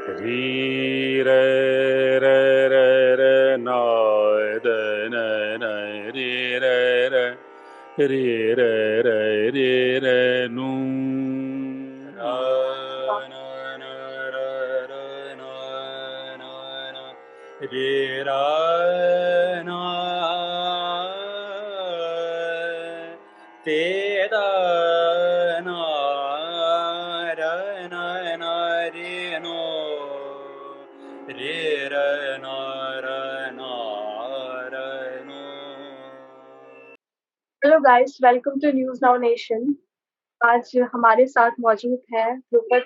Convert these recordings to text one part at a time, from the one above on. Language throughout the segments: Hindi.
री रे रे रे रे ना द न न री रे रे री रे रे री रे नू रा ना ना रा रा ना ना ना री रा ना ते दा ना रा ना ना रे नो रे र ना र ना र नो। Hello guys, welcome to News Now Nation. आज हमारे साथ मौजूद हैं ध्रुपद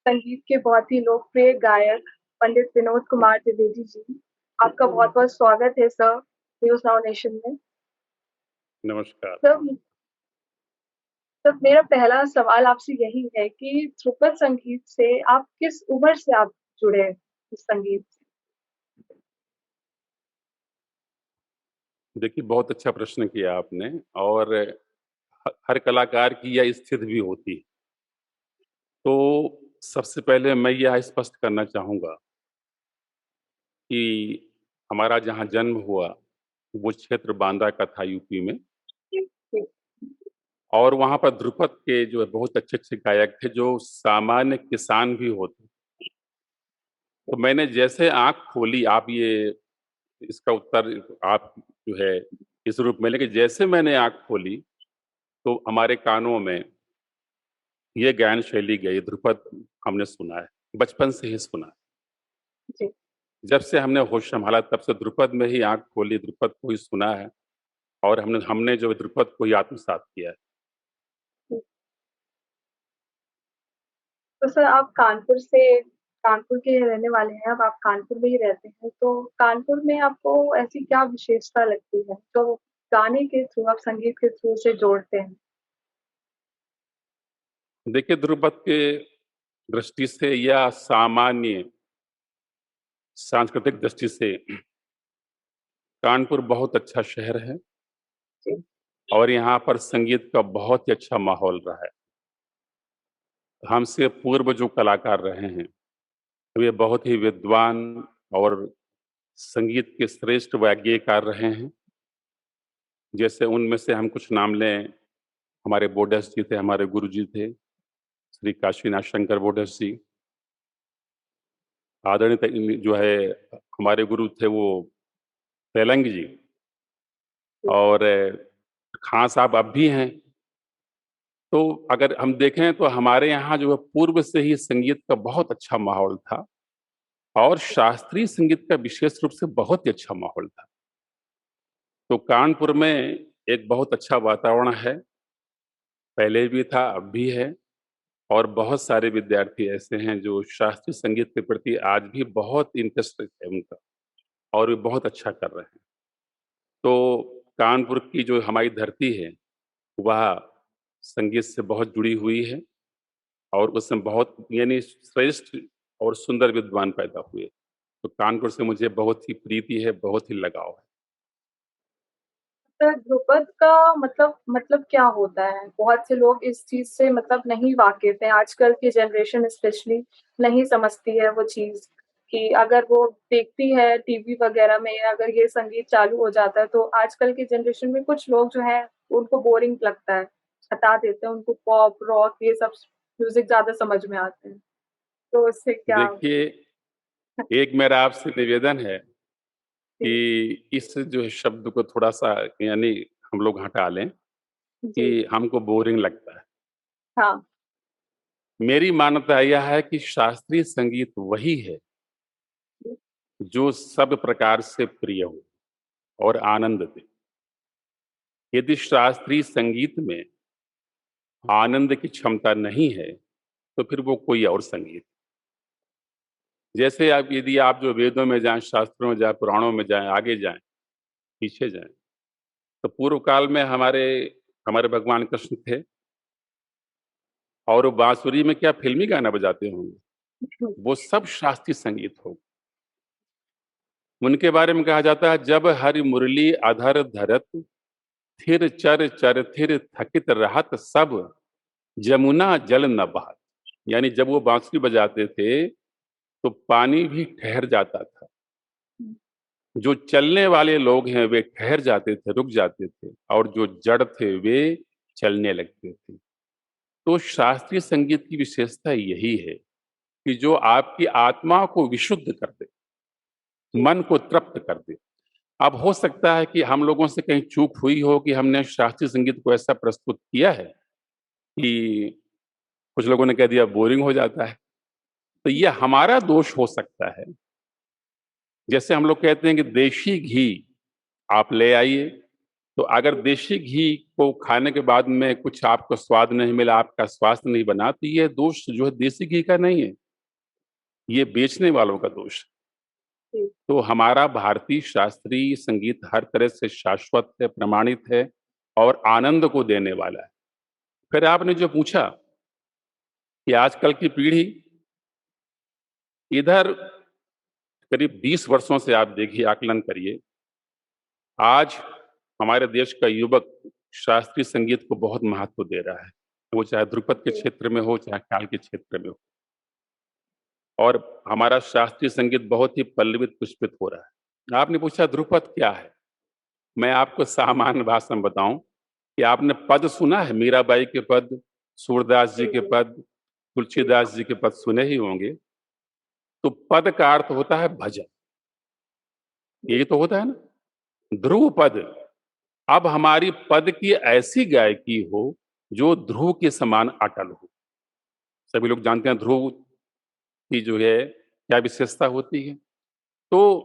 संगीत के बहुत ही लोकप्रिय गायक पंडित विनोद कुमार द्विवेदी जी। आपका बहुत-बहुत स्वागत है सर न्यूज़ नाउ नेशन में। नमस्कार। सर सर मेरा पहला सवाल आपसे यही है कि ध्रुपद संगीत से आप किस उम्र से आप जुड़े इस संगीत से? देखिए, बहुत अच्छा प्रश्न किया आपने और हर कलाकार की यह स्थिति भी होती है। तो सबसे पहले मैं यह स्पष्ट करना चाहूँगा कि हमारा जहाँ जन्म हुआ, वो क्षेत्र बांदा का था यूपी में जी, जी, और वहाँ पर ध्रुपद के जो है बहुत अच्छे-अच्छे गायक थे, जो सामान्य किसान भी होते। तो मैंने जैसे आँख खोली, आप ये इसका उत्तर आप जो है इस रूप में लें कि जैसे मैंने आँख खोली, तो हमारे कानों में ये गायन शैली गई, ध्रुपद हमने सुना है, बचपन से ही सुना है। जी। जब से हमने होश संभाला तब से ध्रुपद में ही आँख खोली, ध्रुपद को ही सुना है और हमने हमने जो है ध्रुपद को ही आत्मसात किया है। तो सर आप कानपुर के रहने वाले हैं, अब आप कानपुर में ही रहते हैं, तो कानपुर में आपको ऐसी क्या विशेषता लगती है, जो गाने के थ्रू आप संगीत के थ्रू उसे जोड़ते हैं? देखिए, ध्रुपद के दृष्टि से या सामान्य सांस्कृतिक दृष्टि से कानपुर बहुत अच्छा शहर है जी, और यहाँ पर संगीत का बहुत ही अच्छा माहौल रहा है। हमसे पूर्व जो कलाकार रहे हैं, वे बहुत ही विद्वान और संगीत के श्रेष्ठ वाग्यकार रहे हैं। जैसे उनमें से हम कुछ नाम लें, हमारे बोडस जी थे, हमारे गुरुजी थे, श्री काशीनाथ शंकर बोडस जी। आदरणीय जो है हमारे गुरु थे वो तेलंग जी जी, और खां साहब अब भी हैं। तो अगर हम देखें तो हमारे यहाँ जो है पूर्व से ही संगीत का बहुत अच्छा माहौल था और शास्त्रीय संगीत का विशेष रूप से बहुत ही अच्छा माहौल था। तो कानपुर में एक बहुत अच्छा वातावरण है, पहले भी था, अब भी है और बहुत सारे विद्यार्थी ऐसे हैं जो शास्त्रीय संगीत के प्रति आज भी बहुत इंटरेस्ट है उनका और वे बहुत अच्छा कर रहे हैं। तो कानपुर की जो हमारी धरती है, वह संगीत से बहुत जुड़ी हुई है और उसमें बहुत यानी श्रेष्ठ और सुंदर विद्वान पैदा हुए। तो कानपुर से मुझे बहुत ही प्रीति है, बहुत ही लगाव है। सर ध्रुपद का मतलब क्या होता है? बहुत से लोग इस चीज़ से मतलब नहीं वाकिफ़ हैं, आजकल की जनरेशन स्पेशली नहीं समझती है वो चीज़ कि अगर वो देखती है टीवी वगैरह में अगर ये संगीत चालू हो जाता है, तो आजकल की जनरेशन में कुछ लोग जो हैं, उनको बोरिंग लगता है, हटा देते हैं, उनको पॉप, रॉक ये सब म्यूज़िक ज़्यादा समझ में आते हैं। तो इससे क्या देखिए, एक मेरा आपसे निवेदन है जी, कि इस जो है शब्द को थोड़ा-सा यानी हम लोग हटा लें कि जी, हमको बोरिंग लगता है। हाँ, मेरी मान्यता यह है कि शास्त्रीय संगीत वही है, जी, जो सब प्रकार से प्रिय हो और आनंद दे। यदि शास्त्रीय संगीत में आनंद की क्षमता नहीं है, तो फिर वो कोई और संगीत। जैसे आप यदि आप जो वेदों में जाएँ, शास्त्रों में जाएँ, पुराणों में जाएँ, आगे जाएँ, पीछे जाएँ, तो पूर्व काल में हमारे हमारे भगवान कृष्ण थे और वो बाँसुरी में क्या फ़िल्मी गाना बजाते होंगे, वो सब शास्त्रीय संगीत हो। उनके बारे में कहा जाता है, जब हरि मुरली अधर धरत, थिर चर चर थिर थकित रहत सब, जमुना जल न बहत। यानी जब वो बाँसुरी बजाते थे, तो पानी भी ठहर जाता था। हुँ। जो चलने वाले लोग हैं वे ठहर जाते थे, रुक जाते थे, और जो जड़ थे वे चलने लगते थे। तो शास्त्रीय संगीत की विशेषता यही है कि जो आपकी आत्मा को विशुद्ध कर दे, जी। मन को तृप्त कर दे। अब हो सकता है कि हम लोगों से कहीं चूक हुई हो कि हमने शास्त्रीय संगीत को ऐसा प्रस्तुत किया है कि कुछ लोगों ने कह दिया बोरिंग हो जाता है। तो ये हमारा दोष हो सकता है। जैसे हम लोग कहते हैं कि देशी घी आप ले आइए, तो अगर देशी घी को खाने के बाद में कुछ आपको स्वाद नहीं मिला, आपका स्वास्थ्य नहीं बना, तो ये दोष जो है देसी घी का नहीं है, ये बेचने वालों का दोष है। जी। तो हमारा भारतीय शास्त्रीय संगीत हर तरह से शाश्वत है, प्रमाणित है और आनंद को देने वाला है। फिर आपने जो पूछा कि आजकल की पीढ़ी, इधर करीब 20 वर्षों से आप देखिए, आकलन करिए, आज हमारे देश का युवक शास्त्रीय संगीत को बहुत महत्व दे रहा है। वो चाहे ध्रुपद के जी। क्षेत्र में हो, चाहे ख्याल के क्षेत्र में हो। और हमारा शास्त्रीय संगीत बहुत ही पल्लवित पुष्पित हो रहा है। आपने पूछा ध्रुपद क्या है? मैं आपको सामान्य भाषा में बताऊं कि आपने पद सुना है, मीराबाई के पद, सूरदास जी जी, के जी। पद, तुलसीदास जी के पद सुने ही होंगे। तो पद का अर्थ होता है भजन, जी। यही तो होता है ना, ध्रुव पद। अब हमारी पद की ऐसी गायकी हो जो ध्रुव के समान अटल हो। सभी लोग जानते हैं ध्रुव की जो है क्या विशेषता होती है। तो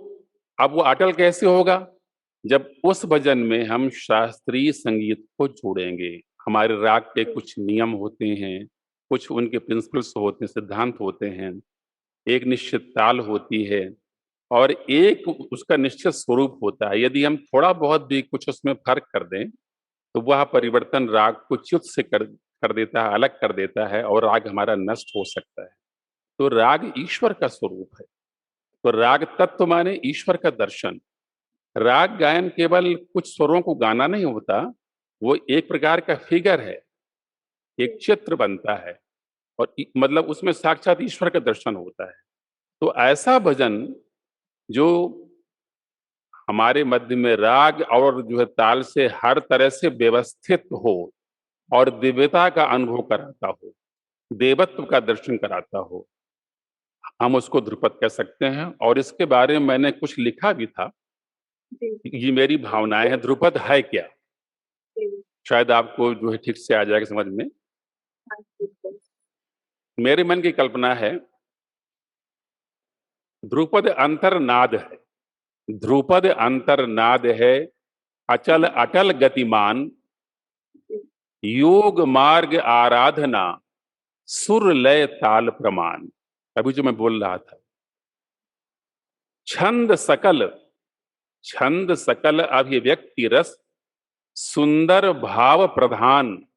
अब वो अटल कैसे होगा? जब उस भजन में हम शास्त्रीय संगीत को जोड़ेंगे। हमारे राग के जी। कुछ नियम होते हैं, कुछ उनके प्रिंसिपल्स होते हैं, सिद्धांत होते हैं, एक निश्चित ताल होती है और एक उसका निश्चित स्वरूप होता है। यदि हम थोड़ा बहुत भी कुछ उसमें फर्क कर दें, तो वह परिवर्तन राग को च्युत से कर देता है, अलग कर देता है और राग हमारा नष्ट हो सकता है। तो राग ईश्वर का स्वरूप है। तो राग तत्व माने ईश्वर का दर्शन। राग गायन केवल कुछ स्वरों को गाना नहीं होता, वो एक प्रकार का फिगर है, एक जी। चित्र बनता है और मतलब उसमें साक्षात ईश्वर का दर्शन होता है। तो ऐसा भजन जो हमारे मध्य में राग और जो है ताल से हर तरह से व्यवस्थित हो और दिव्यता का अनुभव कराता हो, देवत्व का दर्शन कराता हो, हम उसको ध्रुपद कह सकते हैं। और इसके बारे में मैंने कुछ लिखा भी था। जी। ये मेरी भावनाएं हैं, ध्रुपद है क्या? जी। शायद आपको जो है ठीक से आ जाएगा समझ में। हाँ, बिल्कुल। मेरे मन की कल्पना है, ध्रुपद अंतर्नाद है। ध्रुपद अंतर्नाद है, अचल अटल गतिमान, जी। योग मार्ग आराधना, सुर लय ताल प्रमाण। अभी जो मैं बोल रहा था, छंद सकल, छंद सकल अभिव्यक्ति रस, सुंदर भाव प्रधान,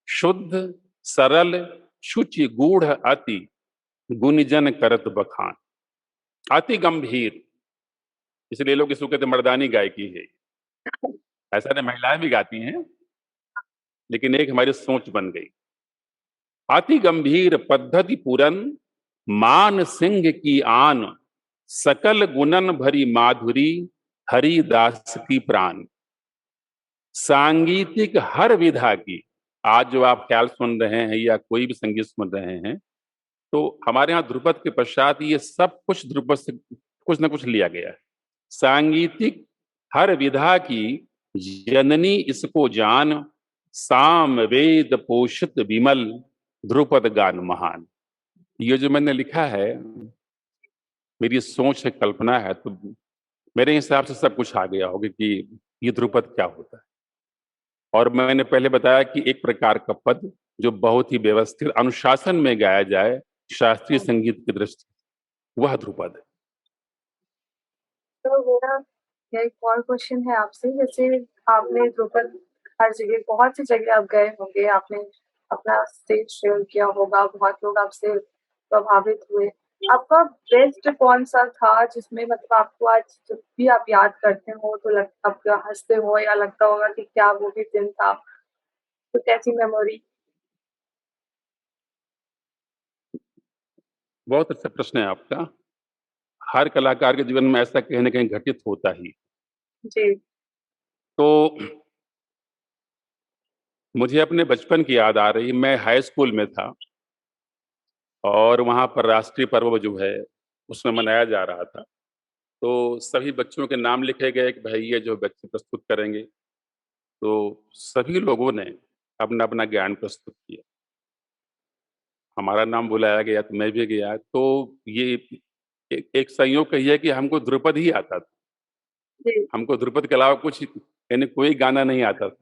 शुद्ध सरल शुचि गूढ़ अति, गुणजन करत बखान। अति गंभीर, इसलिए लोग इसको कहते मर्दानी गायकी है। ऐसा नहीं, महिलाएं भी गाती हैं, लेकिन एक हमारी सोच बन गई। अति गंभीर पद्धति पूरन, मान सिंह की आन, सकल गुणन भरी माधुरी, हरिदास की प्राण। सांगीतिक हर विधा की, आज जो आप ख्याल सुन रहे हैं या कोई भी संगीत सुन रहे हैं, तो हमारे यहाँ ध्रुपद के पश्चात ये सब कुछ ध्रुपद से कुछ ना कुछ लिया गया है। सांगीतिक हर विधा की जननी इसको जान, साम वेद पोषित विमल, ध्रुपद गान महान। ये जो मैंने लिखा है, मेरी सोच है, कल्पना है, तो मेरे हिसाब से सब कुछ आ गया होगा कि ये ध्रुपद क्या होता है। और मैंने पहले बताया कि एक प्रकार का पद जो बहुत ही व्यवस्थित अनुशासन में गाया जाए शास्त्रीय हाँ। संगीत की दृष्टि, वह ध्रुपद है। तो मेरा एक और क्वेश्चन है आपसे, जैसे आपने ध्रुपद हर जगह बहुत सी जगह आप गए होंगे, आपने अपना स्टेज शेयर किया होगा, बहुत लोग आपसे प्रभावित हुए। आपका बेस्ट कौन-सा था जिसमें मतलब आपको आज जब भी आप याद करते हो तो लग आप हँसते हो या लगता होगा कि क्या वो भी दिन था? कुछ ऐसी मेमोरी? बहुत अच्छा प्रश्न है आपका। हर कलाकार के जीवन में ऐसा कहीं न कहीं घटित होता ही। जी। तो मुझे अपने बचपन की याद आ रही, मैं हाई स्कूल में था और वहाँ पर राष्ट्रीय पर्व जो है, उसमें मनाया जा रहा था। तो सभी बच्चों के नाम लिखे गए कि भाई ये जो बच्चे प्रस्तुत करेंगे। तो सभी लोगों ने अपना-अपना ज्ञान प्रस्तुत किया। हमारा नाम बुलाया गया तो मैं भी गया। तो ये एक संयोग कहिए कि हमको ध्रुपद ही आता था। जी। हमको ध्रुपद के अलावा कुछ यानी कोई गाना नहीं आता था।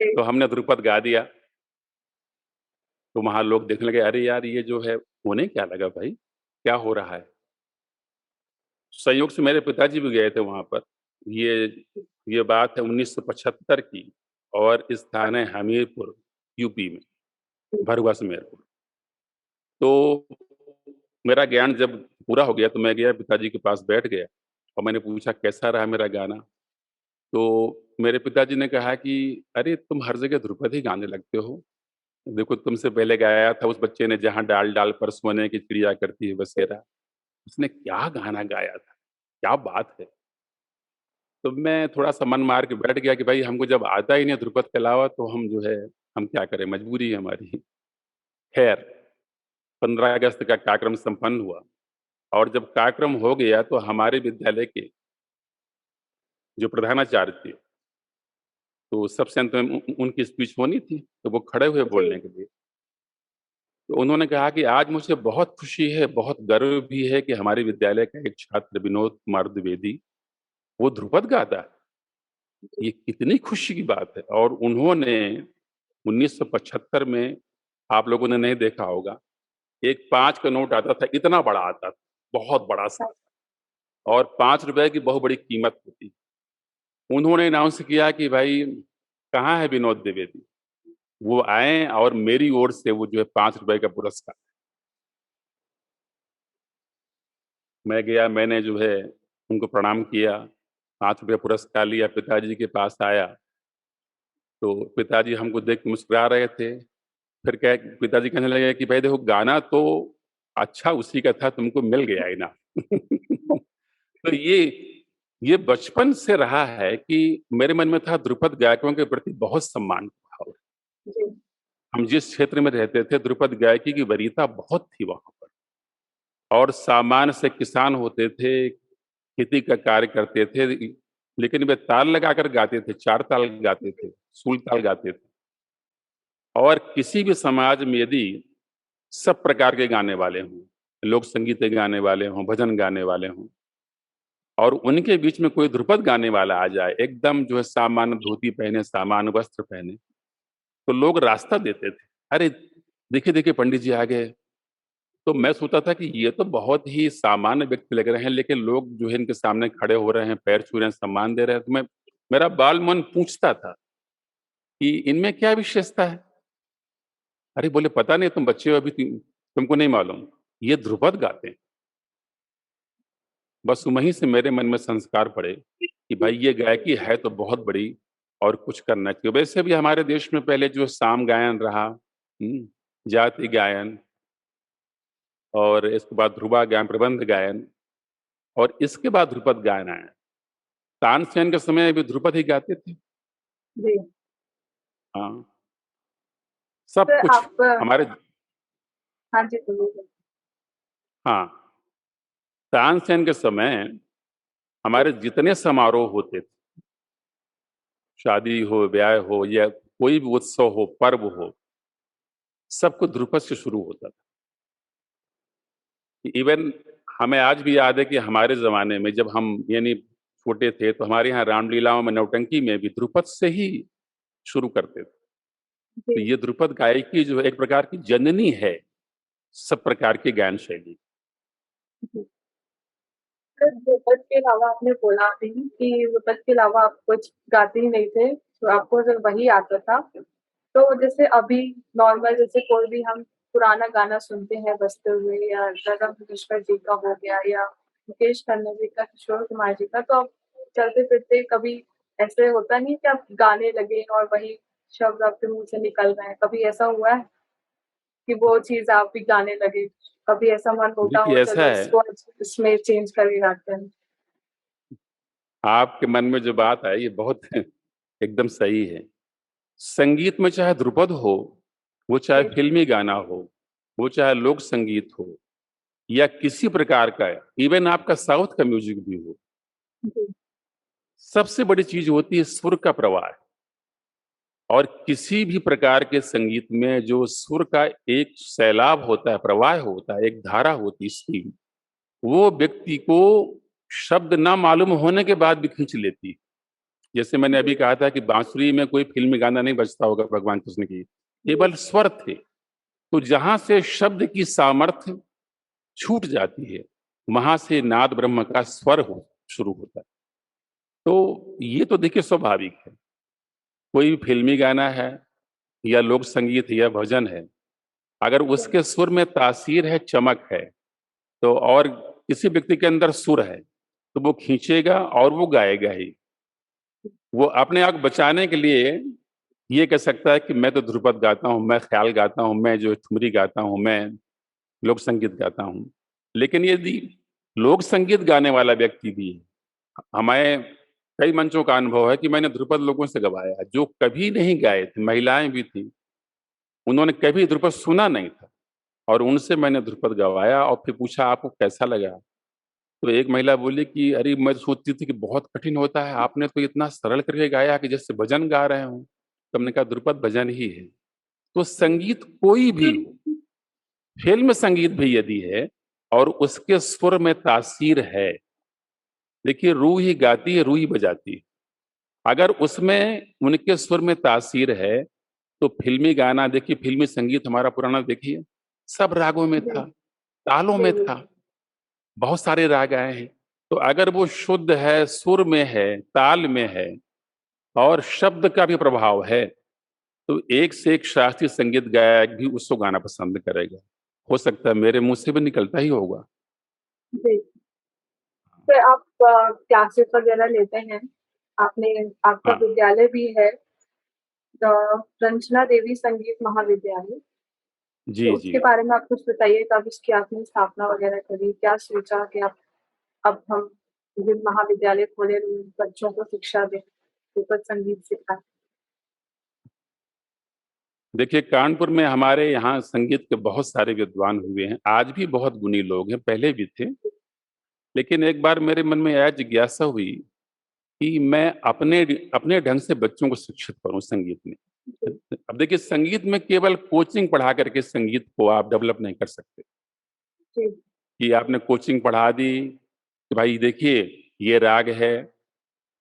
जी। तो हमने ध्रुपद गा दिया। तो वहाँ लोग देखने लगे, अरे यार ये जो है होने क्या लगा भाई? क्या हो रहा है? संयोग से मेरे पिताजी भी गए थे वहाँ पर। ये ये बात है 1975 की और स्थान है हमीरपुर, यूपी में, भरुआ समेरपुर। तो मेरा ज्ञान जब पूरा हो गया तो मैं गया पिताजी के पास बैठ गया और मैंने पूछा कैसा रहा मेरा गाना? तो मेरे पिताजी ने कहा कि अरे तुम हर जगह ध्रुपद ही गाने लगते हो। देखो तुमसे पहले गाया था उस बच्चे ने जहाँ डाल-डाल पर सोने की चिड़िया करती है बसेरा। उसने क्या गाना गाया था, क्या बात है! तो मैं थोड़ा-सा मन मार के बैठ गया कि भाई हमको जब आता ही नहीं है ध्रुपद के अलावा तो हम जो है, हम क्या करें मजबूरी है हमारी। खैर 15 अगस्त का कार्यक्रम संपन्न हुआ और जब कार्यक्रम हो गया तो हमारे विद्यालय के जो प्रधानाचार्य थे, तो सबसे अंत में उनकी स्पीच होनी थी, तो वो खड़े हुए जी। बोलने के लिए। तो उन्होंने कहा कि आज मुझे बहुत खुशी है, बहुत गर्व भी है कि हमारे विद्यालय का एक छात्र विनोद कुमार द्विवेदी, वो ध्रुपद गाता है। ये कितनी खुशी की बात है और उन्होंने 1975 में आप लोगों ने नहीं देखा होगा, एक 5 का नोट आता था, इतना बड़ा आता था, बहुत बड़ा-सा और ₹5 की बहुत बड़ी कीमत होती। उन्होंने अनाउंस किया कि भाई कहाँ है विनोद द्विवेदी? वो आएँ और मेरी ओर से वो जो है ₹5 का पुरस्कार। मैं गया, मैंने जो है उनको प्रणाम किया, ₹5 पुरस्कार लिया, पिताजी के पास आया, तो पिताजी हमको देख के मुस्कुरा रहे थे। फिर क्या पिताजी कहने लगे कि भाई देखो गाना तो अच्छा उसी का था, तुमको मिल गया इनाम। तो ये बचपन से रहा है कि मेरे मन में था ध्रुपद गायकों के प्रति बहुत सम्मान भाव है। जी। हम जिस क्षेत्र में रहते थे, ध्रुपद गायकी की वरीयता बहुत थी वहाँ पर और सामान्य से किसान होते थे, खेती का कार्य करते थे, लेकिन वे ताल लगाकर गाते थे, 4 ताल गाते थे, सूल ताल गाते थे और किसी भी समाज में यदि सब प्रकार के गाने वाले हों, लोक संगीत के गाने वाले हों, भजन गाने वाले हों और उनके बीच में कोई ध्रुपद गाने वाला आ जाए, एकदम जो है सामान्य धोती पहने, सामान्य वस्त्र पहने, तो लोग रास्ता देते थे। अरे! देखिए, देखिए पंडित जी आ गए। तो मैं सोचता था कि ये तो बहुत ही सामान्य व्यक्ति लग रहे हैं, लेकिन लोग जो है इनके सामने खड़े हो रहे हैं, पैर छू रहे हैं, सम्मान दे रहे हैं, तो मेरा बाल मन पूछता था कि इनमें क्या विशेषता है? अरे! बोले पता नहीं तुम बच्चे हो अभी तुमको नहीं मालूम, ये ध्रुपद गाते हैं। बस वहीं से मेरे मन में संस्कार पड़े कि भाई ये गायकी है तो बहुत बड़ी और कुछ करना चाहिए। वैसे भी हमारे देश में पहले जो साम गायन रहा, जाति गायन और इसके बाद ध्रुवा गायन, प्रबंध गायन और इसके बाद ध्रुपद गायन आया। तानसेन के समय भी ध्रुपद ही गाते थे। जी। हाँ, सब तो कुछ आप हमारे हाँ जी, बोलिए। हाँ, तानसेन के समय जी। हमारे जितने समारोह होते थे, शादी हो, ब्याह हो या कोई भी उत्सव हो, पर्व हो, सब कुछ ध्रुपद से शुरू होता था। इवन हमें आज भी याद है कि हमारे ज़माने में जब हम यानी छोटे थे, तो हमारे यहाँ रामलीलाओं में, नौटंकी में भी ध्रुपद से ही शुरू करते थे। तो जी। ये ध्रुपद गायकी जो है एक प्रकार की जननी है, सब प्रकार की गायन शैली। जी। तो ध्रुपद के अलावा आपने बोला अभी कि ध्रुपद के अलावा आप कुछ गाते ही नहीं थे, तो आपको सिर्फ वही आता था। तो जैसे अभी नॉर्मल जैसे कोई भी हम पुराना गाना सुनते हैं बजते हुए या लता मंगेशकर जी का हो गया या मुकेश खन्ना जी का, किशोर कुमार जी का, तो आप चलते-फिरते कभी ऐसे होता नहीं है कि आप गाने लगे और वही शब्द आपके मुँह से निकल रहे हैं, कभी ऐसा हुआ है कि वो चीज़ आप भी गाने लगे कभी ऐसा मन होता हो देखिए ऐसा चलो है, इसको इसमें चेंज करके गाते हैं? आपके मन में जो बात है ये बहुत एकदम सही है। संगीत में चाहे ध्रुपद हो, वो चाहे जी, फिल्मी गाना हो, वो चाहे लोक संगीत हो, या किसी प्रकार का, इवन आपका साउथ का म्यूजिक भी हो, जी, सबसे बड़ी चीज होती है सुर का प्रवाह। और किसी भी प्रकार के संगीत में जो सुर का एक सैलाब होता है, प्रवाह होता है, एक धारा होती है स्ट्रीम, वो व्यक्ति को शब्द ना मालूम होने के बाद भी खींच लेती है। जैसे मैंने जी, अभी कहा था कि बांसुरी में कोई फिल्मी गाना नहीं बजता होगा भगवान कृष्ण की, जी, केवल स्वर थे। तो जहां से शब्द की सामर्थ्य छूट जाती है, वहां से नाद ब्रह्म का स्वर हो शुरू होता है। तो ये तो देखिए स्वाभाविक है। कोई भी फिल्मी गाना है या लोक संगीत है या भजन है, अगर उसके सुर में तासीर है, चमक है, तो और किसी व्यक्ति के अंदर सुर है, तो वो खींचेगा और वो गाएगा ही। वो अपने आप को बचाने के लिए ये कह सकता है कि मैं तो ध्रुपद गाता हूँ, मैं ख्याल गाता हूँ, मैं जो ठुमरी गाता हूँ, मैं लोक संगीत गाता हूँ। लेकिन यदि लोक संगीत गाने वाला व्यक्ति भी है, हमें कई मंचों का अनुभव है कि मैंने ध्रुपद लोगों से गवाया जो कभी नहीं गाए थे, महिलाएं भी थी, उन्होंने कभी ध्रुपद सुना नहीं था, और उनसे मैंने ध्रुपद गवाया और फिर पूछा आपको कैसा लगा। तो एक महिला बोली कि अरे मैं तो सोचती थी कि बहुत कठिन होता है, आपने तो इतना सरल करके गाया कि जैसे भजन गा रहे हो। तो हमने कहा ध्रुपद भजन ही है। तो संगीत कोई भी हो, फिल्म संगीत भी यदि है और उसके सुर में तासीर है, देखिए रूह ही गाती है, रूह ही बजाती है। अगर उसमें उनके सुर में तासीर है, तो फिल्मी गाना देखिए, फिल्मी संगीत हमारा पुराना देखिए, सब रागों में जी, था, तालों में जी, था, बहुत सारे राग आए हैं। तो अगर वो शुद्ध है, सुर में है, ताल में है, और शब्द का भी प्रभाव है, तो एक से एक शास्त्रीय संगीत गायक भी उसको गाना पसंद करेगा। हो सकता है मेरे मुंह से भी निकलता ही होगा। जी। फिर आप क्लासेस वगैरह लेते हैं? आपने आपका हाँ, विद्यालय भी है, रंजना देवी संगीत महाविद्यालय, तो जी जी। उसके बारे में आप कुछ बताइए, कब उसकी आपने स्थापना वगैरह करी? क्या सोचा कि आप अब हम ये महाविद्यालय खोले, बच्चों को शिक्षा दें, ध्रुपद संगीत सिखाएँ? देखिए कानपुर में हमारे यहाँ संगीत के बहुत सारे विद्वान हुए हैं, आज भी बहुत गुणी लोग हैं, पहले भी थे। लेकिन एक बार मेरे मन में यह जिज्ञासा हुई कि मैं अपने अपने ढंग से बच्चों को शिक्षित करूं संगीत में। जी, अब देखिए संगीत में केवल कोचिंग पढ़ा करके संगीत को आप डेवलप नहीं कर सकते। जी, कि आपने कोचिंग पढ़ा दी कि भाई देखिए ये राग है,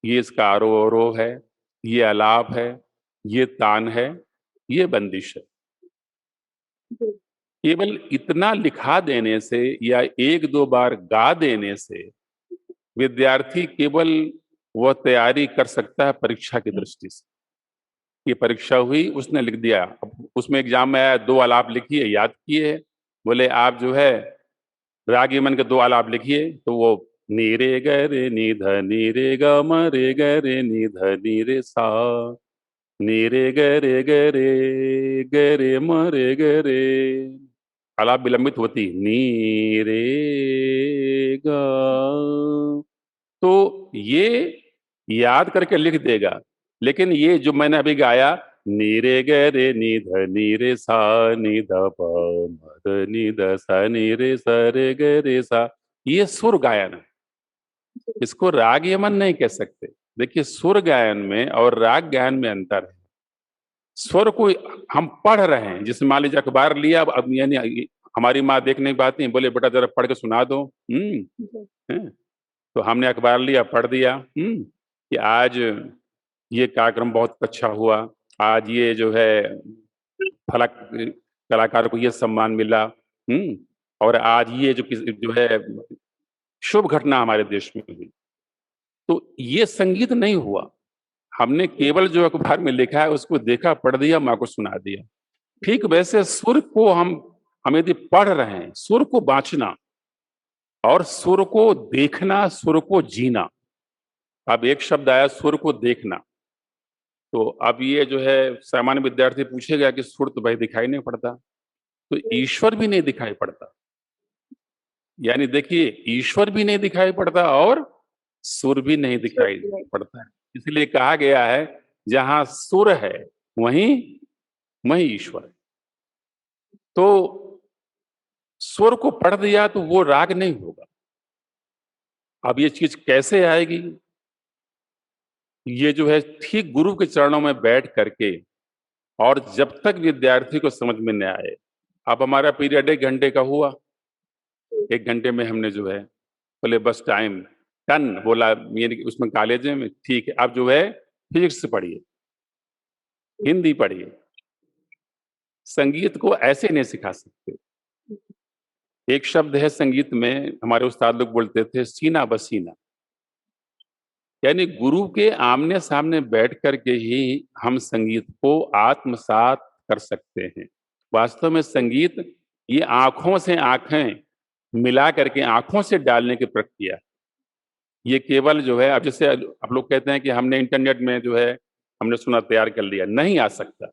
ये इसका आरोह अवरोह है, ये आलाप है, ये तान है, ये बंदिश है। जी, केवल इतना लिखा देने से या एक दो बार गा देने से विद्यार्थी केवल वह तैयारी कर सकता है परीक्षा की दृष्टि से। ये परीक्षा हुई, उसने लिख दिया, अब उसमें एग्जाम में आया, दो आलाप लिखिए, याद किए, बोले आप जो है राग यमन के दो आलाप लिखिए, तो वो नी रे ग रे नी ध नी रे ग म रे ग रे नी ध नी रे सा, नी रे ग रे ग रे ग रे म रे ग रे, आलाप विलंबित होती नी रे ग। तो ये याद करके लिख देगा। लेकिन ये जो मैंने अभी गाया, नी रे ग रे नी ध नी रे सा नी ध प म ध नी ध सा नी रे सा रे ग रे सा, ये सुर गायन है। इसको राग यमन नहीं कह सकते। देखिए सुर गायन में और राग गायन में अंतर है। स्वर को हम पढ़ रहे हैं, जिसमें मान लीजिए अखबार लिया, अब यानी हमारी माँ देख नहीं पाती, बोले बेटा जरा पढ़ के सुना दो। जी, हैं? तो हमने अखबार लिया, पढ़ दिया, कि आज ये कार्यक्रम बहुत अच्छा हुआ, आज ये जो है फला कलाकार को ये सम्मान मिला, और आज ये जो है शुभ घटना हमारे देश में हुई। तो ये संगीत नहीं हुआ। हमने केवल जो अखबार में लिखा है उसको देखा, पढ़ दिया, माँ को सुना दिया। ठीक जी, वैसे सुर को हम यदि पढ़ रहे हैं, सुर को बांचना और सुर को देखना, सुर को जीना। अब एक शब्द आया सुर को देखना, तो अब ये जो है सामान्य विद्यार्थी पूछेगा कि सुर तो भाई दिखाई नहीं पड़ता, तो जी, ईश्वर भी नहीं दिखाई पड़ता। यानी देखिए, ईश्वर भी नहीं दिखाई पड़ता और सुर भी नहीं दिखाई पड़ता है। इसलिए कहा गया है, जहां सुर है वहीं वहीं ईश्वर है। तो सुर को पढ़ दिया तो वो राग नहीं होगा। अब ये चीज कैसे आएगी? ये जो है ठीक गुरु के चरणों में बैठ करके, और जब तक विद्यार्थी को समझ में न आए। अब हमारा पीरियड 1 घंटे का हुआ, 1 घंटे में हमने जो है बोले बस टाइम डन बोला, मेरे उसमें कॉलेज में ठीक है, अब जो है फिजिक्स पढ़िए, हिंदी पढ़िए। संगीत को ऐसे नहीं सिखा सकते। एक शब्द है संगीत में, हमारे उस्ताद लोग बोलते थे, सीना बसीना। यानी गुरु के आमने सामने बैठ करके ही हम संगीत को आत्मसात कर सकते हैं। वास्तव में संगीत ये आंखों से आंखें मिला करके, आंखों से डालने की प्रक्रिया। ये केवल जो है, अब जैसे आप लोग कहते हैं कि हमने इंटरनेट में जो है हमने सुना तैयार कर लिया, नहीं आ सकता।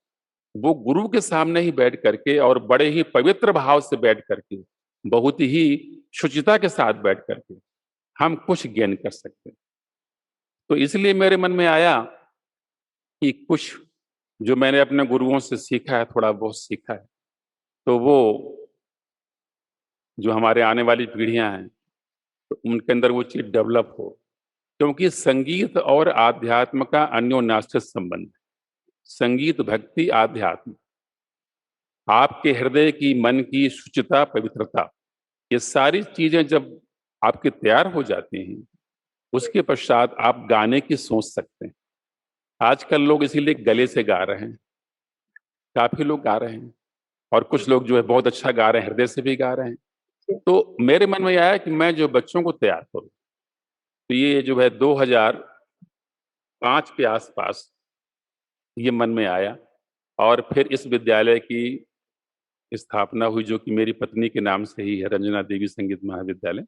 वो गुरु के सामने ही बैठ करके और बड़े ही पवित्र भाव से बैठ करके, बहुत ही शुचिता के साथ बैठ करके हम कुछ गेन कर सकते हैं। तो इसलिए मेरे मन में आया कि कुछ जो मैंने अपने गुरुओं से सीखा है, थोड़ा बहुत सीखा है, तो वो जो हमारे आने वाली पीढ़ियां हैं तो उनके अंदर वो चीज डेवलप हो। क्योंकि संगीत और आध्यात्म का अन्योन्याश्रित संबंध है। संगीत, भक्ति, आध्यात्म, आपके हृदय की, मन की शुचिता, पवित्रता, ये सारी चीजें जब आपकी तैयार हो जाती हैं, उसके पश्चात आप गाने की सोच सकते हैं। आजकल लोग इसीलिए गले से गा रहे हैं, काफी लोग गा रहे हैं, और कुछ लोग जो है बहुत अच्छा गा रहे हैं, हृदय से भी गा रहे हैं। तो मेरे मन में आया कि मैं जो बच्चों को तैयार करूं, तो ये जो है 2005 के आसपास ये मन में आया, और फिर इस विद्यालय की स्थापना हुई, जो कि मेरी पत्नी के नाम से ही है, रंजना देवी संगीत महाविद्यालय।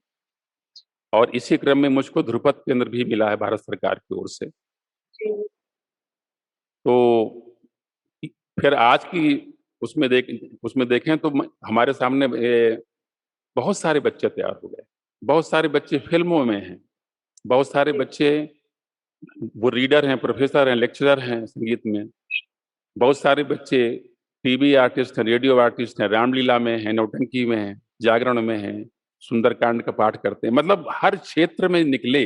और इसी क्रम में मुझको ध्रुपद केंद्र भी मिला है भारत सरकार की ओर से। तो फिर आज की उसमें देखें तो हमारे सामने बहुत सारे बच्चे तैयार हो गए। बहुत सारे बच्चे फिल्मों में हैं, बहुत सारे बच्चे वो रीडर हैं, प्रोफेसर हैं, लेक्चरर हैं संगीत में। बहुत सारे बच्चे टीवी आर्टिस्ट हैं, रेडियो आर्टिस्ट हैं, रामलीला में हैं, नौटंकी में हैं, जागरण में हैं, सुंदरकांड का पाठ करते हैं। मतलब हर क्षेत्र में निकले।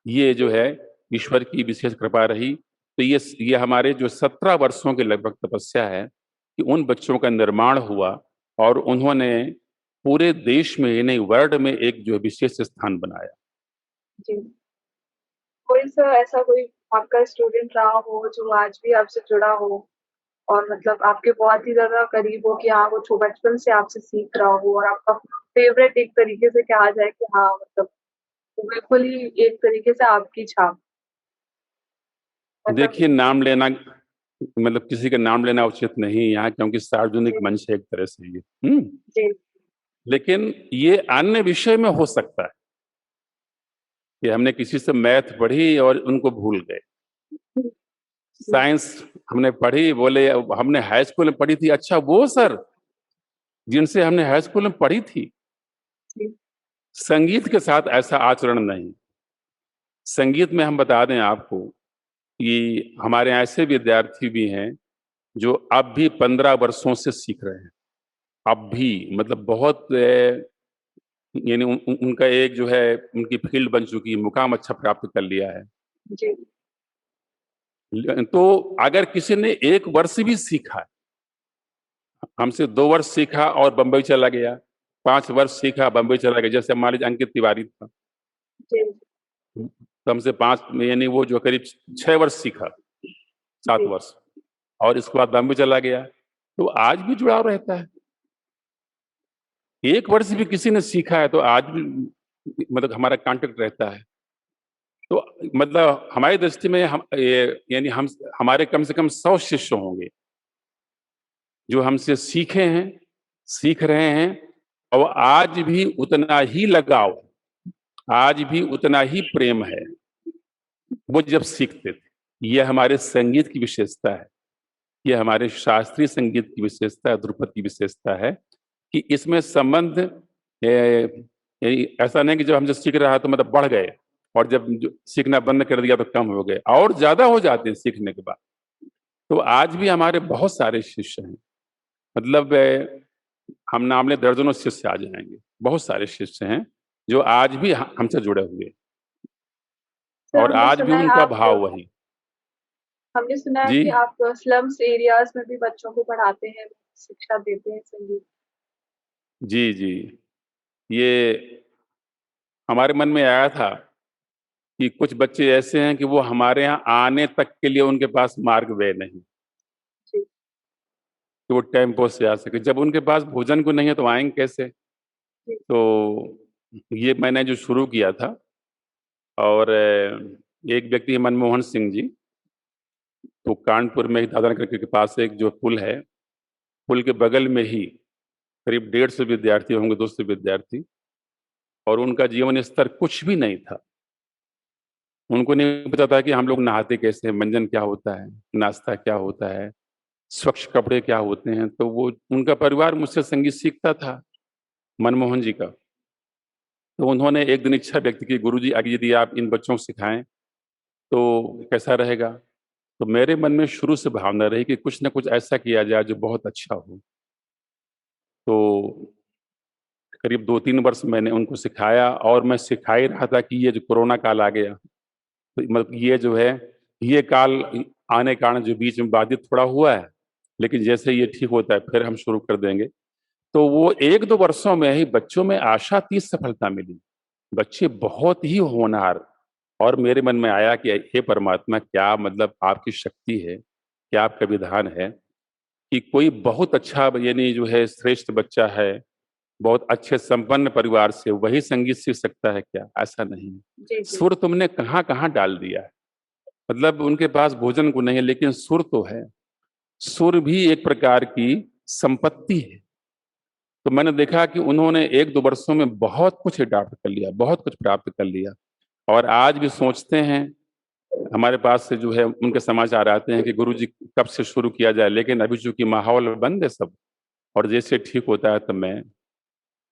ये जो है ईश्वर की विशेष कृपा रही। तो ये हमारे जो 17 वर्षों के लगभग तपस्या है कि उन बच्चों का निर्माण हुआ, और उन्होंने पूरे देश में ही नहीं, वर्ल्ड में एक जो विशेष स्थान बनाया। जी। कोई सा ऐसा कोई आपका स्टूडेंट रहा हो जो आज भी आपसे जुड़ा हो, और मतलब आपके बहुत ही ज़्यादा करीब हो, कि हाँ, वो बचपन से आपसे सीख रहा हो, और आपका फेवरेट एक तरीके से कहा जाए कि हाँ, मतलब वो बिल्कुल ही एक तरीके से आपकी छाप? मतलब देखिए, नाम लेना, मतलब किसी का नाम लेना उचित नहीं है यहाँ, क्योंकि सार्वजनिक जी, मंच है एक तरह से ये। जी, लेकिन ये अन्य विषय में हो सकता है कि हमने किसी से मैथ पढ़ी और उनको भूल गए। जी, साइंस हमने पढ़ी, बोले हमने हाई स्कूल में पढ़ी थी। अच्छा, वो सर जिनसे हमने हाई स्कूल में पढ़ी थी। जी, संगीत के साथ ऐसा आचरण नहीं। संगीत में हम बता दें आपको कि हमारे ऐसे विद्यार्थी भी हैं जो अब भी 15 वर्षों से सीख रहे हैं। अब भी, मतलब बहुत यानी उनका एक जो है उनकी फील्ड बन चुकी है, मुकाम अच्छा प्राप्त कर लिया है। जी, तो अगर किसी ने 1 वर्ष भी सीखा, हमसे 2 वर्ष सीखा और बंबई चला गया, 5 वर्ष सीखा, बंबई चला गया, जैसे मान लीजिए अंकित तिवारी था, जी, तो हमसे 5 यानी वो जो करीब 6 वर्ष सीखा, 7 जी, वर्ष, और इसके बाद बंबई चला गया, तो आज भी जुड़ाव रहता है। 1 वर्ष भी किसी ने सीखा है तो आज भी मतलब हमारा कांटेक्ट रहता है। तो मतलब हमारी दृष्टि में यानी हम हमारे कम से कम 100 शिष्य होंगे जो हमसे सीखे हैं, सीख रहे हैं, और आज भी उतना ही लगाव, आज भी उतना ही प्रेम है वो जब सीखते थे। ये हमारे संगीत की विशेषता है, ये हमारे शास्त्रीय संगीत की विशेषता है, ध्रुपद की विशेषता है कि इसमें संबंध यानी ऐसा नहीं कि जब हमसे सीख रहा है तो मतलब बढ़ गए, और जब सीखना बंद कर दिया तो कम हो गए, और ज्यादा हो जाते हैं सीखने के बाद। तो आज भी हमारे बहुत सारे शिष्य हैं, मतलब हम नाम ले दर्जनों शिष्य आ जाएंगे, बहुत सारे शिष्य हैं जो आज भी हमसे जुड़े हुए हैं, सर और आज भी उनका भाव वही। हमने सुना है जी कि आप स्लम्स एरियाज में भी बच्चों को पढ़ाते हैं, शिक्षा देते हैं संगीत। जी जी, ये हमारे मन में आया था कि कुछ बच्चे ऐसे हैं कि वो हमारे यहाँ आने तक के लिए उनके पास मार्ग वे नहीं, जी कि वो टेम्पो से आ सके। जब उनके पास भोजन को नहीं है तो आएंगे कैसे? जी तो ये मैंने जो शुरू किया था, और एक व्यक्ति है मनमोहन सिंह जी, तो कानपुर में ही दादर के पास एक जो पुल है, पुल के बगल में ही करीब 150 विद्यार्थी होंगे, 200 विद्यार्थी, और उनका जीवन स्तर कुछ भी नहीं था। उनको नहीं पता था कि हम लोग नहाते कैसे हैं, मंजन क्या होता है, नाश्ता क्या होता है, स्वच्छ कपड़े क्या होते हैं। तो वो उनका परिवार मुझसे संगीत सीखता था, मनमोहन जी का। तो उन्होंने एक दिन इच्छा व्यक्त की, गुरुजी आगे यदि आप इन बच्चों को सिखाएं तो कैसा रहेगा। तो मेरे मन में शुरू से भावना रही कि कुछ ना कुछ ऐसा किया जाए जो बहुत अच्छा हो। तो करीब 2-3 वर्ष मैंने उनको सिखाया, और मैं सिखा ही रहा था कि ये जो कोरोना काल आ गया, तो मतलब ये जो है, ये काल आने के कारण जो बीच में बाधित थोड़ा हुआ है, लेकिन जैसे ये ठीक होता है फिर हम शुरू कर देंगे। तो वो 1-2 वर्षों में ही बच्चों में आशातीत सफलता मिली। बच्चे बहुत ही होनहार, और मेरे मन में आया कि हे परमात्मा, क्या मतलब आपकी शक्ति है, क्या आपका विधान है कि कोई बहुत अच्छा यानी जो है श्रेष्ठ बच्चा है, बहुत अच्छे संपन्न परिवार से, वही संगीत सीख सकता है क्या? ऐसा नहीं। जी जी सुर तुमने कहाँ कहाँ डाल दिया है। मतलब उनके पास भोजन को नहीं है, लेकिन सुर तो है। सुर भी एक प्रकार की संपत्ति है। तो मैंने देखा कि उन्होंने 1-2 वर्षों में बहुत कुछ अडॉप्ट कर लिया, बहुत कुछ प्राप्त कर लिया, और आज भी सोचते हैं। हमारे पास से जो है उनके समाचार आते हैं कि गुरुजी कब से शुरू किया जाए, लेकिन अभी चूंकि माहौल बंद है सब, और जैसे ठीक होता है तो मैं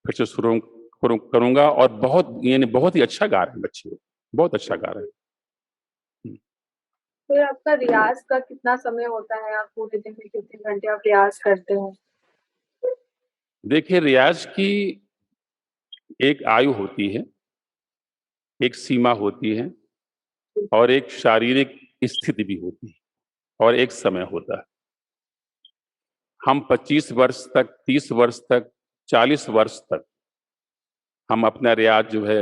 फिर से शुरू करूंगा। और बहुत यानी बहुत ही अच्छा गा रहे हैं बच्चे, बहुत अच्छा गा रहे हैं। फिर आपका रियाज का कितना समय होता है? आप पूरे दिन में कितने घंटे आप रियाज करते हैं? देखिए, रियाज की एक आयु होती है, एक सीमा होती है, और एक शारीरिक स्थिति भी होती है, और एक समय होता है। हम 25 वर्ष तक, 30 वर्ष तक, 40 वर्ष तक हम अपना रियाज जो है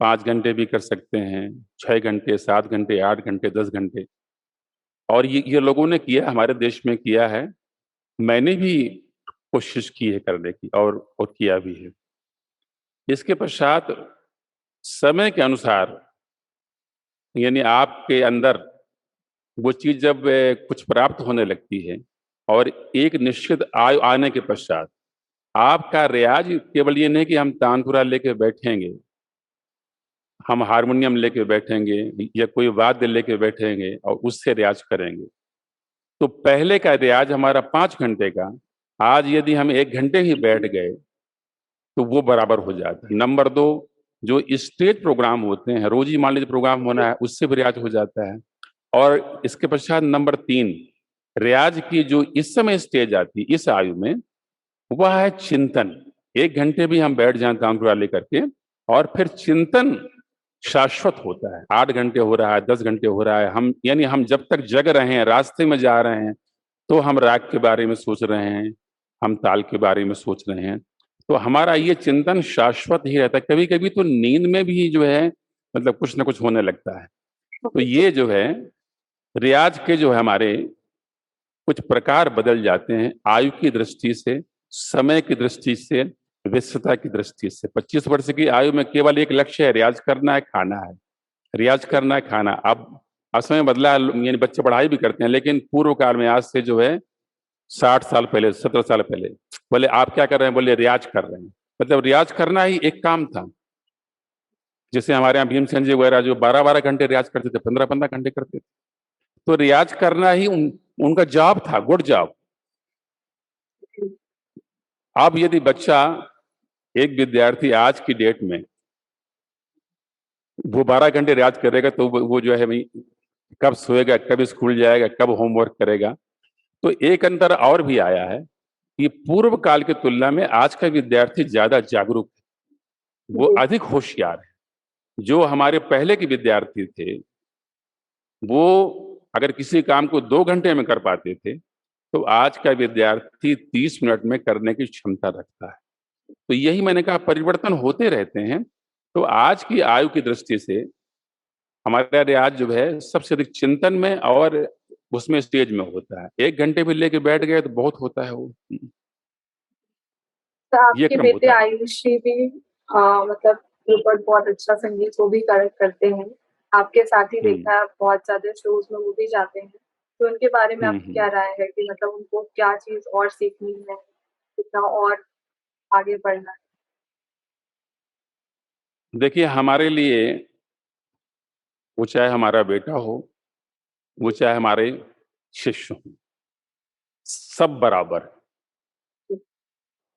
5 घंटे भी कर सकते हैं, 6 घंटे, 7 घंटे, 8 घंटे, 10 घंटे। और ये लोगों ने किया, हमारे देश में किया है। मैंने भी कोशिश की है करने की, और किया भी है। इसके पश्चात समय के अनुसार, यानी आपके अंदर वो चीज जब कुछ प्राप्त होने लगती है, और एक निश्चित आयु आने के पश्चात आपका रियाज केवल ये नहीं कि हम तानपुरा लेके बैठेंगे, हम हारमोनियम लेके बैठेंगे, या कोई वाद्य लेके बैठेंगे और उससे रियाज करेंगे। तो पहले का रियाज हमारा 5 घंटे का, आज यदि हम 1 घंटे ही बैठ गए तो वो बराबर हो जाता है। नंबर 2, जो स्टेज प्रोग्राम होते हैं, रोजी मान लीजिए प्रोग्राम होना है, उससे भी रियाज हो जाता है। और इसके पश्चात नंबर 3, रियाज की जो इस समय स्टेज आती है इस आयु में, वह है चिंतन। 1 घंटे भी हम बैठ जाए तानपुरा लेकर के, और फिर चिंतन शाश्वत होता है। 8 घंटे हो रहा है, 10 घंटे हो रहा है, हम यानी हम जब तक जग रहे हैं, रास्ते में जा रहे हैं, तो हम राग के बारे में सोच रहे हैं, हम ताल के बारे में सोच रहे हैं। तो हमारा ये चिंतन शाश्वत ही रहता है। कभी कभी तो नींद में भी जो है मतलब कुछ ना कुछ होने लगता है। तो ये जो है रियाज के जो है हमारे कुछ प्रकार बदल जाते हैं, आयु की दृष्टि से, समय की दृष्टि से, व्यस्तता की दृष्टि से। 25 वर्ष की आयु में केवल एक लक्ष्य है, रियाज करना है, खाना है, रियाज करना है, खाना। अब समय बदला है, यानी बच्चे पढ़ाई भी करते हैं, लेकिन पूर्व काल में आज से जो है 60 साल पहले, 17 साल पहले, बोले आप क्या कर रहे हैं? बोले रियाज कर रहे हैं। मतलब रियाज करना ही एक काम था। जैसे हमारे यहाँ भीमसेन जी वगैरह जो 12-12 घंटे रियाज करते थे, 15-15 घंटे करते थे। तो रियाज करना ही उनका जॉब था, गुड जॉब। अब यदि बच्चा एक विद्यार्थी आज की डेट में वो 12 घंटे रियाज करेगा तो वो जो है भाई कब सोएगा, कब स्कूल जाएगा, कब होमवर्क करेगा। तो एक अंतर और भी आया है कि पूर्व काल की तुलना में आज का विद्यार्थी ज्यादा जागरूक है, वो जी। अधिक होशियार है। जो हमारे पहले के विद्यार्थी थे वो अगर किसी काम को 2 घंटे में कर पाते थे, तो आज का विद्यार्थी 30 मिनट में करने की क्षमता रखता है। तो यही मैंने कहा, परिवर्तन होते रहते हैं। तो आज की आयु की दृष्टि से हमारा रियाज जो है सबसे अधिक चिंतन में और उसमें स्टेज में होता है। 1 घंटे भी लेके बैठ गए तो बहुत होता है वो। तो ये आपके क्रम बेटे होता है। आयुषी भी मतलब ध्रुपद बहुत अच्छा संगीत वो भी करते हैं। आपके साथ ही हम्म देखा है बहुत ज़्यादा शोज़ में वो भी जाते हैं। तो उनके बारे में आपकी क्या हम्म। राय है कि मतलब उनको क्या चीज़ और सीखनी है? कितना और आगे बढ़ना है? देखिए, हमारे लिए वो चाहे हमारा बेटा हो, वो चाहे हमारे शिष्य हो, सब बराबर है।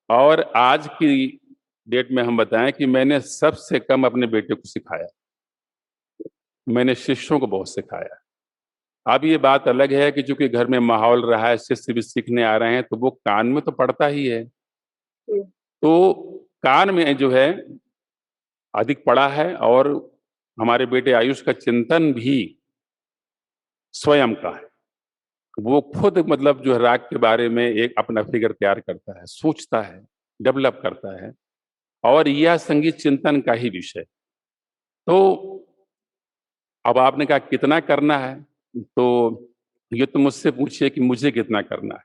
और आज की डेट में हम बताएं कि मैंने सबसे कम अपने बेटे को सिखाया, मैंने शिष्यों को बहुत सिखाया। अब ये बात अलग है कि चूंकि घर में माहौल रहा है, शिष्य भी सीखने आ रहे हैं, तो वो कान में तो पड़ता ही है। जी। तो कान में जो है अधिक पड़ा है, और हमारे बेटे आयुष का चिंतन भी स्वयं का है। वो खुद मतलब जो है राग के बारे में एक अपना फिगर तैयार करता है, सोचता है, डेवलप करता है, और यह संगीत चिंतन का ही विषय। तो अब आपने कहा कितना करना है, तो ये तो मुझसे पूछिए कि मुझे कितना करना है।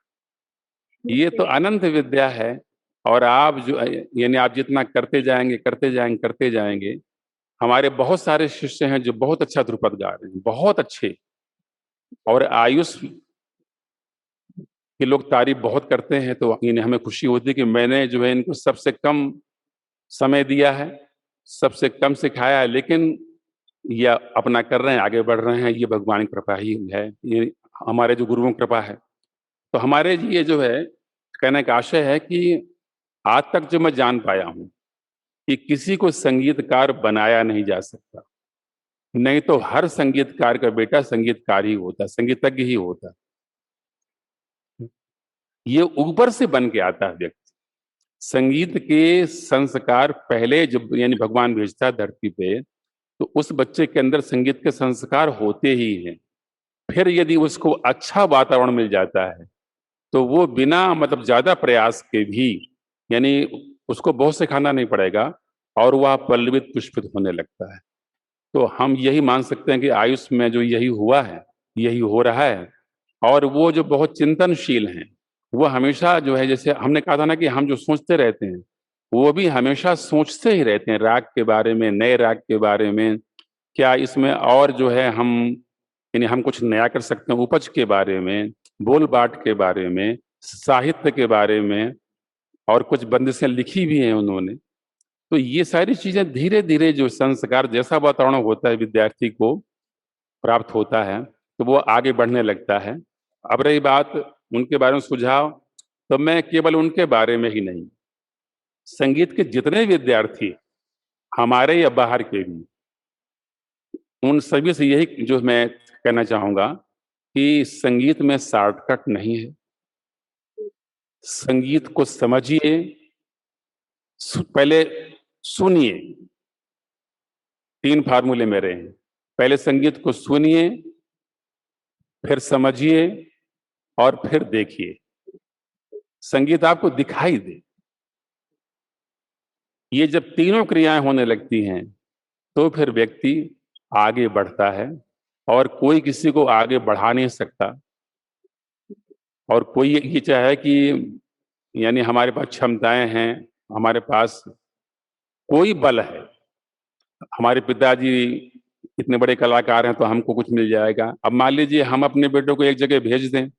ये तो जी। अनंत विद्या है। और आप जो यानी आप जितना करते जाएंगे करते जाएंगे करते जाएंगे। हमारे बहुत सारे शिष्य हैं जो बहुत अच्छा ध्रुपद गा रहे हैं, बहुत अच्छे। और आयुष के लोग तारीफ बहुत करते हैं, तो इन्हें हमें खुशी होती है कि मैंने जो है इनको सबसे कम समय दिया है, सबसे कम सिखाया है, लेकिन ये अपना कर रहे हैं, आगे बढ़ रहे हैं। ये भगवान की कृपा ही है, ये हमारे जो गुरुओं की कृपा है। तो हमारे ये जो है कहने का आशय है कि आज तक जो मैं जान पाया हूं कि किसी को संगीतकार बनाया नहीं जा सकता। नहीं तो हर संगीतकार का बेटा संगीतकार ही होता, संगीतज्ञ ही होता। ये ऊपर से बन के आता है व्यक्ति। संगीत के संस्कार पहले जब यानी भगवान भेजता है धरती पे, तो उस बच्चे के अंदर संगीत के संस्कार होते ही हैं। फिर यदि उसको अच्छा वातावरण मिल जाता है, तो वो बिना मतलब ज्यादा प्रयास के भी, यानी उसको बहुत सिखाना नहीं पड़ेगा, और वह पल्लवित पुष्पित होने लगता है। तो हम यही मान सकते हैं कि आयुष में जो यही हुआ है, यही हो रहा है। और वो जो बहुत चिंतनशील हैं, वो हमेशा जो है, जैसे हमने कहा था ना कि हम जो सोचते रहते हैं, वो भी हमेशा सोचते ही रहते हैं राग के बारे में, नए राग के बारे में। क्या इसमें और जो है हम यानी हम कुछ नया कर सकते हैं, उपज के बारे में, बोल बाट के बारे में, साहित्य के बारे में। और कुछ बंदिशें लिखी भी हैं उन्होंने। तो ये सारी चीजें धीरे धीरे जो संस्कार जैसा वातावरण होता है विद्यार्थी को प्राप्त होता है, तो वो आगे बढ़ने लगता है। अब रही बात उनके बारे में सुझाव, तो मैं केवल उनके बारे में ही नहीं, संगीत के जितने विद्यार्थी हमारे या बाहर के भी, उन सभी से यही जो मैं कहना चाहूंगा कि संगीत में शॉर्टकट नहीं है। संगीत को समझिए, पहले सुनिए। 3 फार्मूले मेरे हैं। पहले संगीत को सुनिए, फिर समझिए, और फिर देखिए। संगीत आपको दिखाई दे। ये जब तीनों क्रियाएं होने लगती हैं, तो फिर व्यक्ति आगे बढ़ता है। और कोई किसी को आगे बढ़ा नहीं सकता। और कोई ये चाहे कि यानी हमारे पास क्षमताएं हैं, हमारे पास कोई बल है, हमारे पिताजी इतने बड़े कलाकार हैं तो हमको कुछ मिल जाएगा। अब मान लीजिए हम अपने बेटों को एक जगह भेज दें,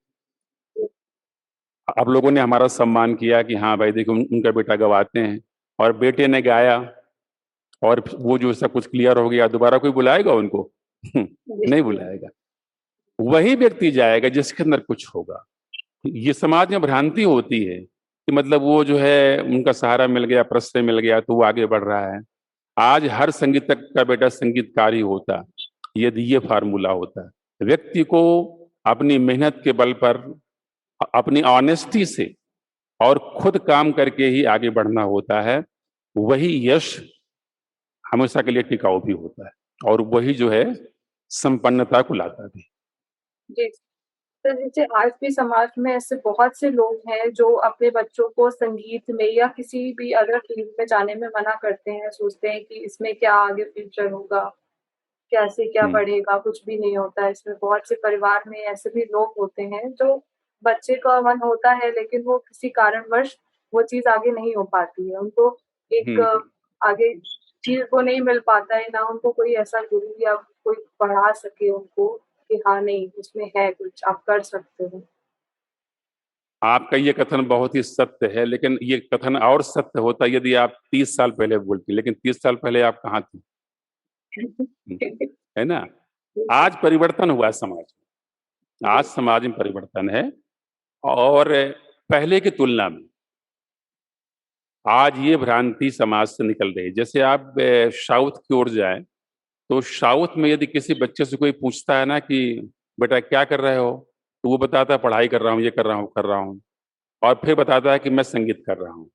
अब लोगों ने हमारा सम्मान किया कि हाँ भाई देखो उनका बेटा गवाते हैं, और बेटे ने गाया, और वो जो सब कुछ क्लियर हो गया, दोबारा कोई बुलाएगा उनको? नहीं जी। बुलाएगा। वही व्यक्ति जाएगा जिसके अंदर कुछ होगा। ये समाज में भ्रांति होती है कि मतलब वो जो है उनका सहारा मिल गया, प्रश्रय मिल गया तो वो आगे बढ़ रहा है। आज हर संगीतज्ञ का बेटा संगीतकार ही होता, यदि ये फार्मूला होता। व्यक्ति को अपनी मेहनत के बल पर, अपनी ऑनेस्टी से और खुद काम करके ही आगे बढ़ना होता है। वही यश हमेशा के लिए टिकाऊ भी होता है और वही जो है संपन्नता को लाता भी। जी। तो जैसे आज भी समाज में ऐसे बहुत से लोग हैं जो अपने बच्चों को संगीत में या किसी भी अदर फील्ड में जाने में मना करते हैं, सोचते हैं कि इसमें क्या आगे फ्यूचर होगा, कैसे क्या हम्म। बढ़ेगा, कुछ भी नहीं होता है इसमें। बहुत से परिवार में ऐसे भी लोग होते हैं जो बच्चे का मन होता है लेकिन वो किसी कारणवश वो चीज़ आगे नहीं हो पाती है। उनको एक हम्म। आगे चीज़ वो नहीं मिल पाता है, ना उनको कोई ऐसा गुरु या कोई पढ़ा सके उनको कि हाँ, नहीं इसमें है कुछ, आप कर सकते हो। आपका ये कथन बहुत ही सत्य है, लेकिन ये कथन और सत्य होता यदि आप 30 साल पहले बोलती, लेकिन 30 साल पहले आप कहाँ थी? है ना? आज परिवर्तन हुआ समाज में, आज समाज में परिवर्तन है और पहले की तुलना में आज ये भ्रांति समाज से निकल रही है। जैसे आप साउथ की ओर जाएं तो साउथ में यदि किसी बच्चे से कोई पूछता है ना कि बेटा क्या कर रहे हो, तो वो बताता है पढ़ाई कर रहा हूँ, ये कर रहा हूँ, कर रहा हूँ, और फिर बताता है कि मैं संगीत कर रहा हूँ।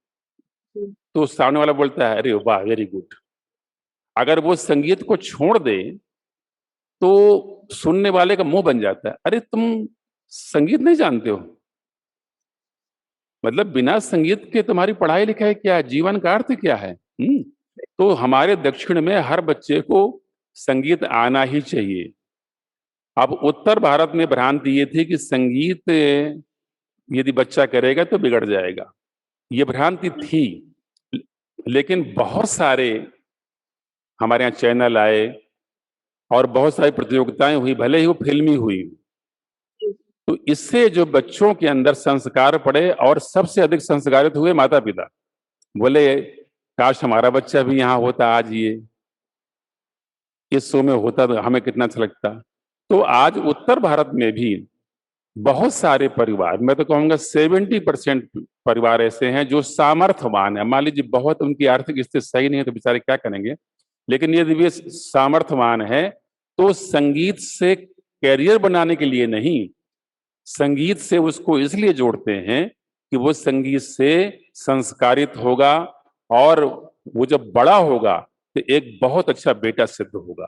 तो सामने वाला बोलता है अरे वाह वेरी गुड। अगर वो संगीत को छोड़ दे तो सुनने वाले का मुंह बन जाता है, अरे तुम संगीत नहीं जानते हो, मतलब बिना संगीत के तुम्हारी पढ़ाई लिखाई क्या है, जीवन का अर्थ क्या है। तो हमारे दक्षिण में हर बच्चे को संगीत आना ही चाहिए। अब उत्तर भारत में भ्रांति ये थी कि संगीत यदि बच्चा करेगा तो बिगड़ जाएगा, ये भ्रांति थी। लेकिन बहुत सारे हमारे यहाँ चैनल आए और बहुत सारी प्रतियोगिताएं हुई, भले ही वो फिल्मी हुई, तो इससे जो बच्चों के अंदर संस्कार पड़े और सबसे अधिक संस्कारित हुए माता पिता। बोले काश हमारा बच्चा भी यहाँ होता, आज ये इस शो में होता तो हमें कितना अच्छा लगता। तो आज उत्तर भारत में भी बहुत सारे परिवार, मैं तो कहूंगा 70% परिवार ऐसे हैं जो सामर्थ्यवान है। मान लीजिए बहुत उनकी आर्थिक स्थिति सही नहीं है तो बेचारे क्या करेंगे, लेकिन यदि वे सामर्थ्यवान है तो संगीत से कैरियर बनाने के लिए नहीं, संगीत से उसको इसलिए जोड़ते हैं कि वो संगीत से संस्कारित होगा और वो जब बड़ा होगा तो एक बहुत अच्छा बेटा सिद्ध होगा।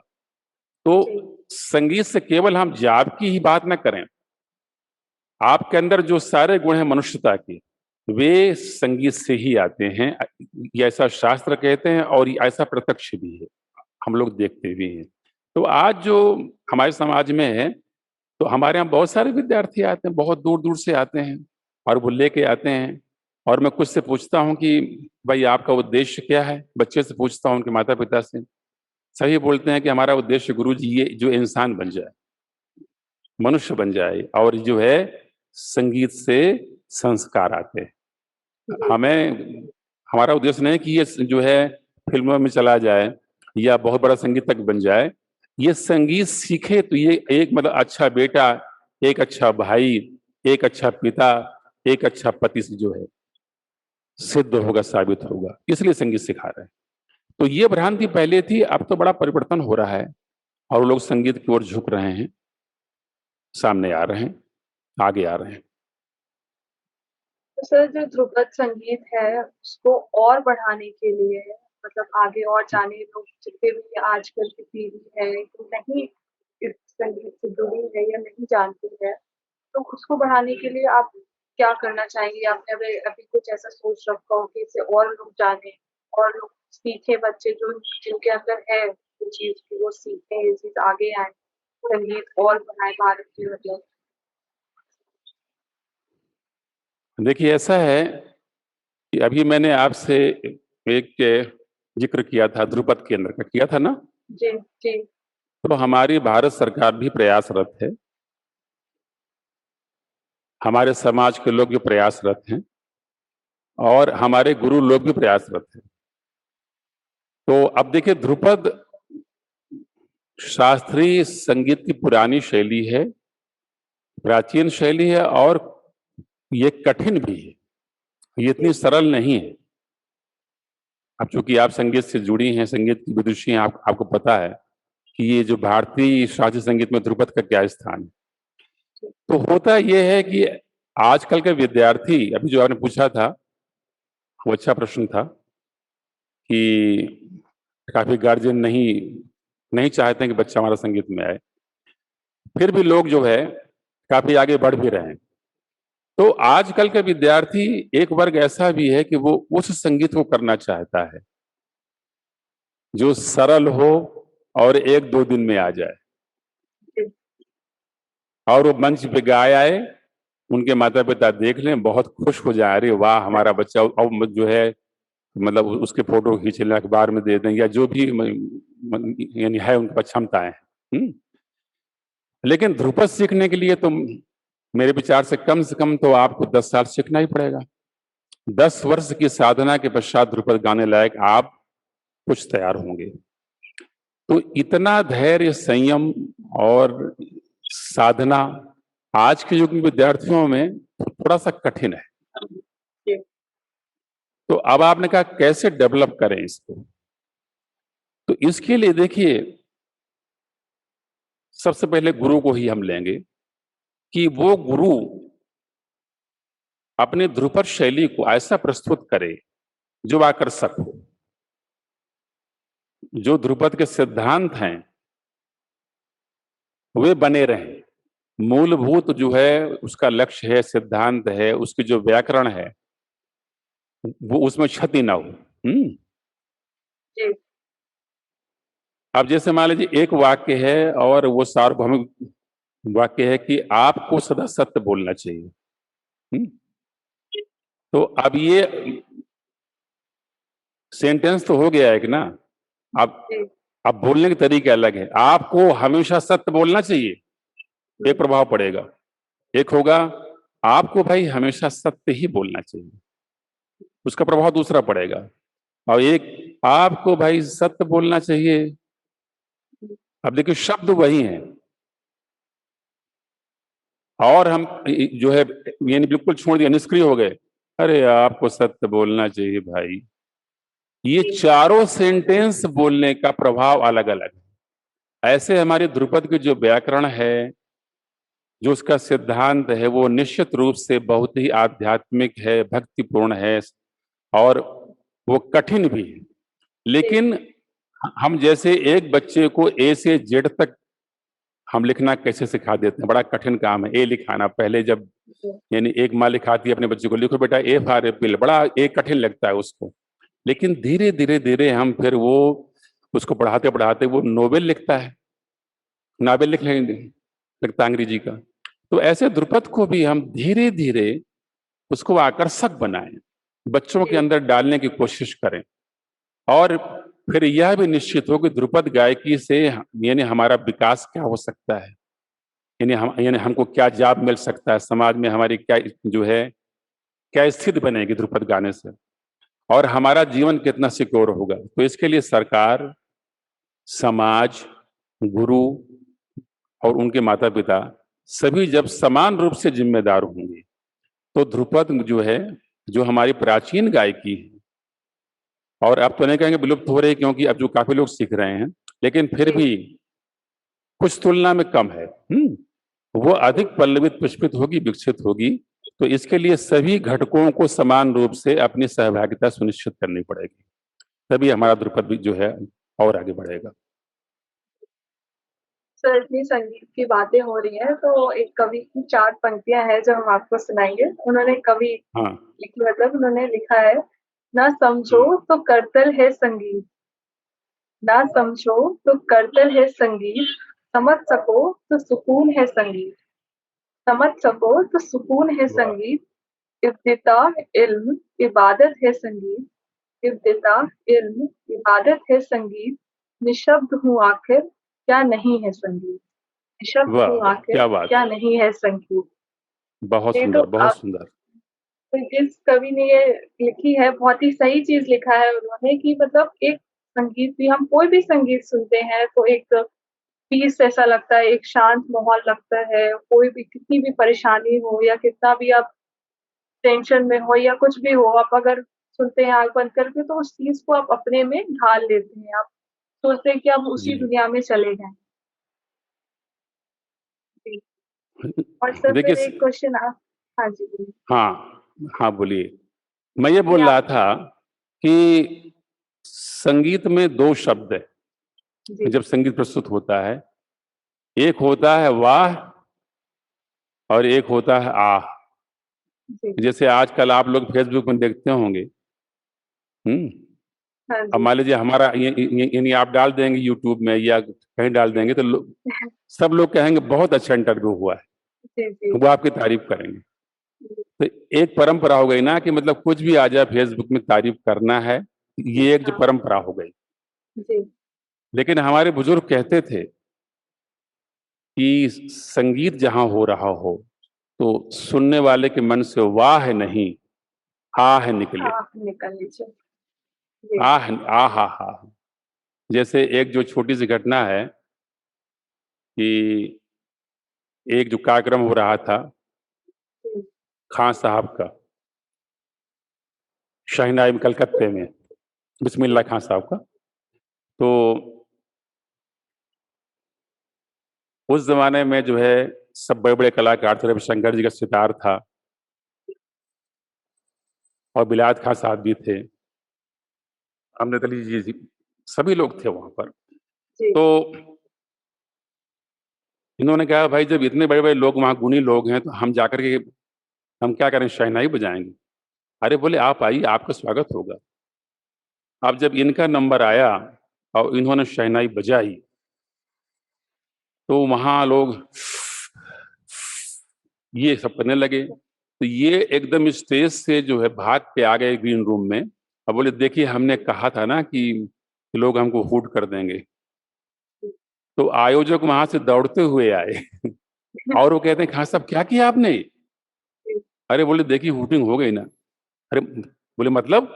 तो संगीत से केवल हम जाप की ही बात ना करें, आपके अंदर जो सारे गुण हैं मनुष्यता के, वे संगीत से ही आते हैं, ये ऐसा शास्त्र कहते हैं और ऐसा प्रत्यक्ष भी है, हम लोग देखते भी हैं। तो आज जो हमारे समाज में है, तो हमारे यहाँ बहुत सारे विद्यार्थी आते हैं, बहुत दूर दूर से आते हैं और वो लेके आते हैं। और मैं कुछ से पूछता हूँ कि भाई आपका उद्देश्य क्या है, बच्चे से पूछता हूँ उनके माता पिता से, सही बोलते हैं कि हमारा उद्देश्य गुरु जी ये जो इंसान बन जाए, मनुष्य बन जाए, और जो है संगीत से संस्कार आते हैं। हमें, हमारा उद्देश्य नहीं कि ये जो है फिल्मों में चला जाए या बहुत बड़ा संगीतज्ञ बन जाए, ये संगीत सीखे तो ये एक मतलब अच्छा बेटा, एक अच्छा भाई, एक अच्छा पिता, एक अच्छा पति से जो है सिद्ध होगा, साबित होगा, इसलिए संगीत सिखा रहे हैं। तो ये भ्रांति पहले थी, अब तो बड़ा परिवर्तन हो रहा है और लोग संगीत की ओर झुक रहे हैं, सामने आ रहे हैं, आगे आ रहे हैं। तो सर जो ध्रुपद संगीत है उसको और बढ़ाने के लिए मतलब आगे और जाने लोग जितने भी आजकल की पीढ़ी है जो नहीं इस संगीत से जुड़ी है या नहीं जानती है, तो उसको बढ़ाने के लिए आप क्या करना चाहेंगे? आपने अभी अभी कुछ ऐसा सोच रखा हो कि इसे और लोग जानें और लोग सीखें, बच्चे जो जिनके अंदर है वो चीज़ की वो सीखें, ये चीज़ आगे आए, संगीत और बढ़ाएँ भारत की मतलब? देखिए ऐसा है कि अभी मैंने आपसे एक जिक्र किया था, ध्रुपद केंद्र का किया था ना। जी, जी। तो हमारी भारत सरकार भी प्रयासरत है, हमारे समाज के लोग भी प्रयासरत हैं और हमारे गुरु लोग भी प्रयासरत हैं। तो अब देखिए ध्रुपद शास्त्रीय संगीत की पुरानी शैली है, प्राचीन शैली है और ये कठिन भी है। ये इतनी सरल नहीं है। अब चूंकि आप संगीत से जुड़ी हैं, संगीत की विदुषी हैं, आपको पता है कि ये जो भारतीय शास्त्रीय संगीत में ध्रुपद का क्या स्थान है। तो होता यह है कि आजकल के विद्यार्थी, अभी जो आपने पूछा था वो अच्छा प्रश्न था कि काफी गार्जियन नहीं नहीं चाहते हैं कि बच्चा हमारा संगीत में आए, फिर भी लोग जो है काफी आगे बढ़ भी रहे हैं। तो आजकल के विद्यार्थी एक वर्ग ऐसा भी है कि वो उस संगीत को करना चाहता है जो सरल हो और एक दो दिन में आ जाए, और वो मंच पे गाए आए, उनके माता पिता देख लें, बहुत खुश हो जाए, अरे वाह हमारा बच्चा, और जो है मतलब उसके फोटो खींच लें, अखबार में दे दें, या जो भी यानी है उनकी क्षमताएं। लेकिन ध्रुपद सीखने के लिए तो मेरे विचार से कम तो आपको 10 साल सीखना ही पड़ेगा। 10 वर्ष की साधना के पश्चात ध्रुपद गाने लायक आप कुछ तैयार होंगे। तो इतना धैर्य, संयम और साधना आज के युग में विद्यार्थियों में थोड़ा सा कठिन है। तो अब आपने कहा कैसे डेवलप करें इसको, तो इसके लिए देखिए, सबसे पहले गुरु को ही हम लेंगे कि वो गुरु अपने ध्रुपद शैली को ऐसा प्रस्तुत करे जो आकर्षक हो, जो ध्रुपद के सिद्धांत हैं वे बने रहें, मूलभूत जो है उसका लक्ष्य है, सिद्धांत है, उसकी जो व्याकरण है वो उसमें क्षति ना हो। अब जैसे मान लीजिए एक वाक्य है और वो सार्वभौमिक वाक्य है कि आपको सदा सत्य बोलना चाहिए। तो अब ये सेंटेंस तो हो गया है कि ना। अब बोलने के तरीके अलग है। आपको हमेशा सत्य बोलना चाहिए, एक प्रभाव पड़ेगा। एक होगा आपको भाई हमेशा सत्य ही बोलना चाहिए, उसका प्रभाव दूसरा पड़ेगा। और एक आपको भाई सत्य बोलना चाहिए। अब देखिए शब्द वही हैं और हम जो है यानी बिल्कुल छोड़ दिया, निष्क्रिय हो गए, अरे आपको सत्य बोलना चाहिए भाई। ये चारों सेंटेंस बोलने का प्रभाव अलग अलग है। ऐसे हमारे ध्रुपद के जो व्याकरण है, जो उसका सिद्धांत है, वो निश्चित रूप से बहुत ही आध्यात्मिक है, भक्तिपूर्ण है और वो कठिन भी है। लेकिन हम जैसे एक बच्चे को ए से जेड तक हम लिखना कैसे सिखा देते हैं, बड़ा कठिन काम है ए लिखाना। पहले जब यानी एक माँ लिखाती है अपने बच्चे को, लिखो बेटा ए फॉर एप्पल, बड़ा ए कठिन लगता है उसको। लेकिन धीरे धीरे धीरे हम फिर वो उसको पढ़ाते पढ़ाते वो नोवेल लिखता है, नॉवेल लिखने लगता है अंग्रेजी का। तो ऐसे ध्रुपद को भी हम धीरे धीरे उसको आकर्षक बनाएं, बच्चों के अंदर डालने की कोशिश करें, और फिर यह भी निश्चित हो कि ध्रुपद गायकी से यानी हमारा विकास क्या हो सकता है, यानी हमको क्या जाप मिल सकता है, समाज में हमारी क्या जो है क्या स्थिति बनेगी ध्रुपद गाने से, और हमारा जीवन कितना सिक्योर होगा। तो इसके लिए सरकार, समाज, गुरु और उनके माता पिता सभी जब समान रूप से जिम्मेदार होंगे तो ध्रुपद जो है, जो हमारी प्राचीन गायकी है, और अब तो नहीं कहेंगे विलुप्त हो रही, क्योंकि अब जो काफी लोग सीख रहे हैं, लेकिन फिर भी कुछ तुलना में कम है। वो अधिक पल्लवित पुष्पित होगी, विकसित होगी। तो इसके लिए सभी घटकों को समान रूप से अपनी सहभागिता सुनिश्चित करनी पड़ेगी, तभी हमारा ध्रुपद भी जो है और आगे बढ़ेगा। सर इतनी संगीत की बातें हो रही हैं तो एक कवि की 4 पंक्तियां हैं जो हम आपको सुनाएंगे। उन्होंने कवि हाँ मतलब उन्होंने लिखा है, ना समझो तो करतल है संगीत, ना समझो तो करतल है संगीत, समझ सको तो सुकून है संगीत, समझ सको तो सुकून है संगीत, इब्तिदा इल्म इबादत है संगीत, इब्तिदा इल्म इबादत है संगीत, निशब्द हूँ आखिर क्या नहीं है संगीत, निशब्द वाह हूँ वाह, आखिर क्या बात, क्या नहीं है संगीत। बहुत ये तो सुंदर बहुत सुंदर। तो जिस कवि ने ये लिखी है बहुत ही सही चीज लिखा है उन्होंने कि मतलब एक संगीत भी, हम कोई भी संगीत सुनते हैं तो एक पीस ऐसा लगता है, एक शांत माहौल लगता है। कोई भी कितनी भी परेशानी हो या कितना भी आप टेंशन में हो या कुछ भी हो, आप अगर सुनते हैं आँख बंद करके तो उस चीज़ को आप अपने में ढाल लेते हैं। आप सोचते हैं कि आप उसी जी। दुनिया में चले जाएँ। जी। और सर देखिए फिर एक क्वेश्चन आप हाँ जी, बोलिए। हाँ, हाँ बोलिए। मैं ये जी, बोल आप रहा था कि संगीत में 2 शब्द है, जी, जब संगीत प्रस्तुत होता है। एक होता है वाह और एक होता है आह। जी। जैसे आजकल आप लोग फ़ेसबुक में देखते होंगे, हुँ? हाँ अब जी। मान लीजिए हमारा ये यानी आप डाल देंगे यूट्यूब में या कहीं डाल जी। देंगे तो सब लोग कहेंगे बहुत अच्छा इंटरव्यू हुआ है, जी, जी। वो आपकी तारीफ़ करेंगे। जी, तो एक परंपरा हो गई ना कि मतलब कुछ भी आ जाए फ़ेसबुक में तारीफ़ करना है, ये एक जो हाँ। परंपरा हो गई। जी, लेकिन हमारे बुजुर्ग कहते थे कि संगीत जहाँ हो रहा हो, तो सुनने वाले के मन से वाह नहीं, आह निकले। हाँ, निकल लीजिए। जी, आह आहाहा! जैसे एक जो छोटी-सी घटना है कि एक जो कार्यक्रम हो रहा था जी, खां साहब का, शहनाई में कलकत्ते में, बिस्मिल्लाह जी, खां साहब का। तो उस ज़माने में जो है सब बड़े-बड़े कलाकार थे, रविशंकर जी का सितार था और बिलायत खां साहब भी थे, अमृत अली जी सभी लोग थे वहाँ पर। जी, तो इन्होंने कहा भाई जब इतने बड़े-बड़े लोग वहाँ गुणी लोग हैं, तो हम जाकर के हम क्या करें शहनाई बजाएँगे। अरे बोले आप आइए, आपका स्वागत होगा। अब जब इनका नंबर आया और इन्होंने शहनाई बजाई, तो वहाँ लोग ये सब करने लगे। तो ये एकदम स्टेज से जो है भाग के आ गए ग्रीन रूम में और बोले देखिए हमने कहा था ना कि लोग हमको हूट कर देंगे। तो आयोजक वहाँ से दौड़ते हुए आए और वो कहते हैं खान साहब क्या किया आपने? जी, अरे बोले देखिए हूटिंग हो गई ना। अरे बोले मतलब?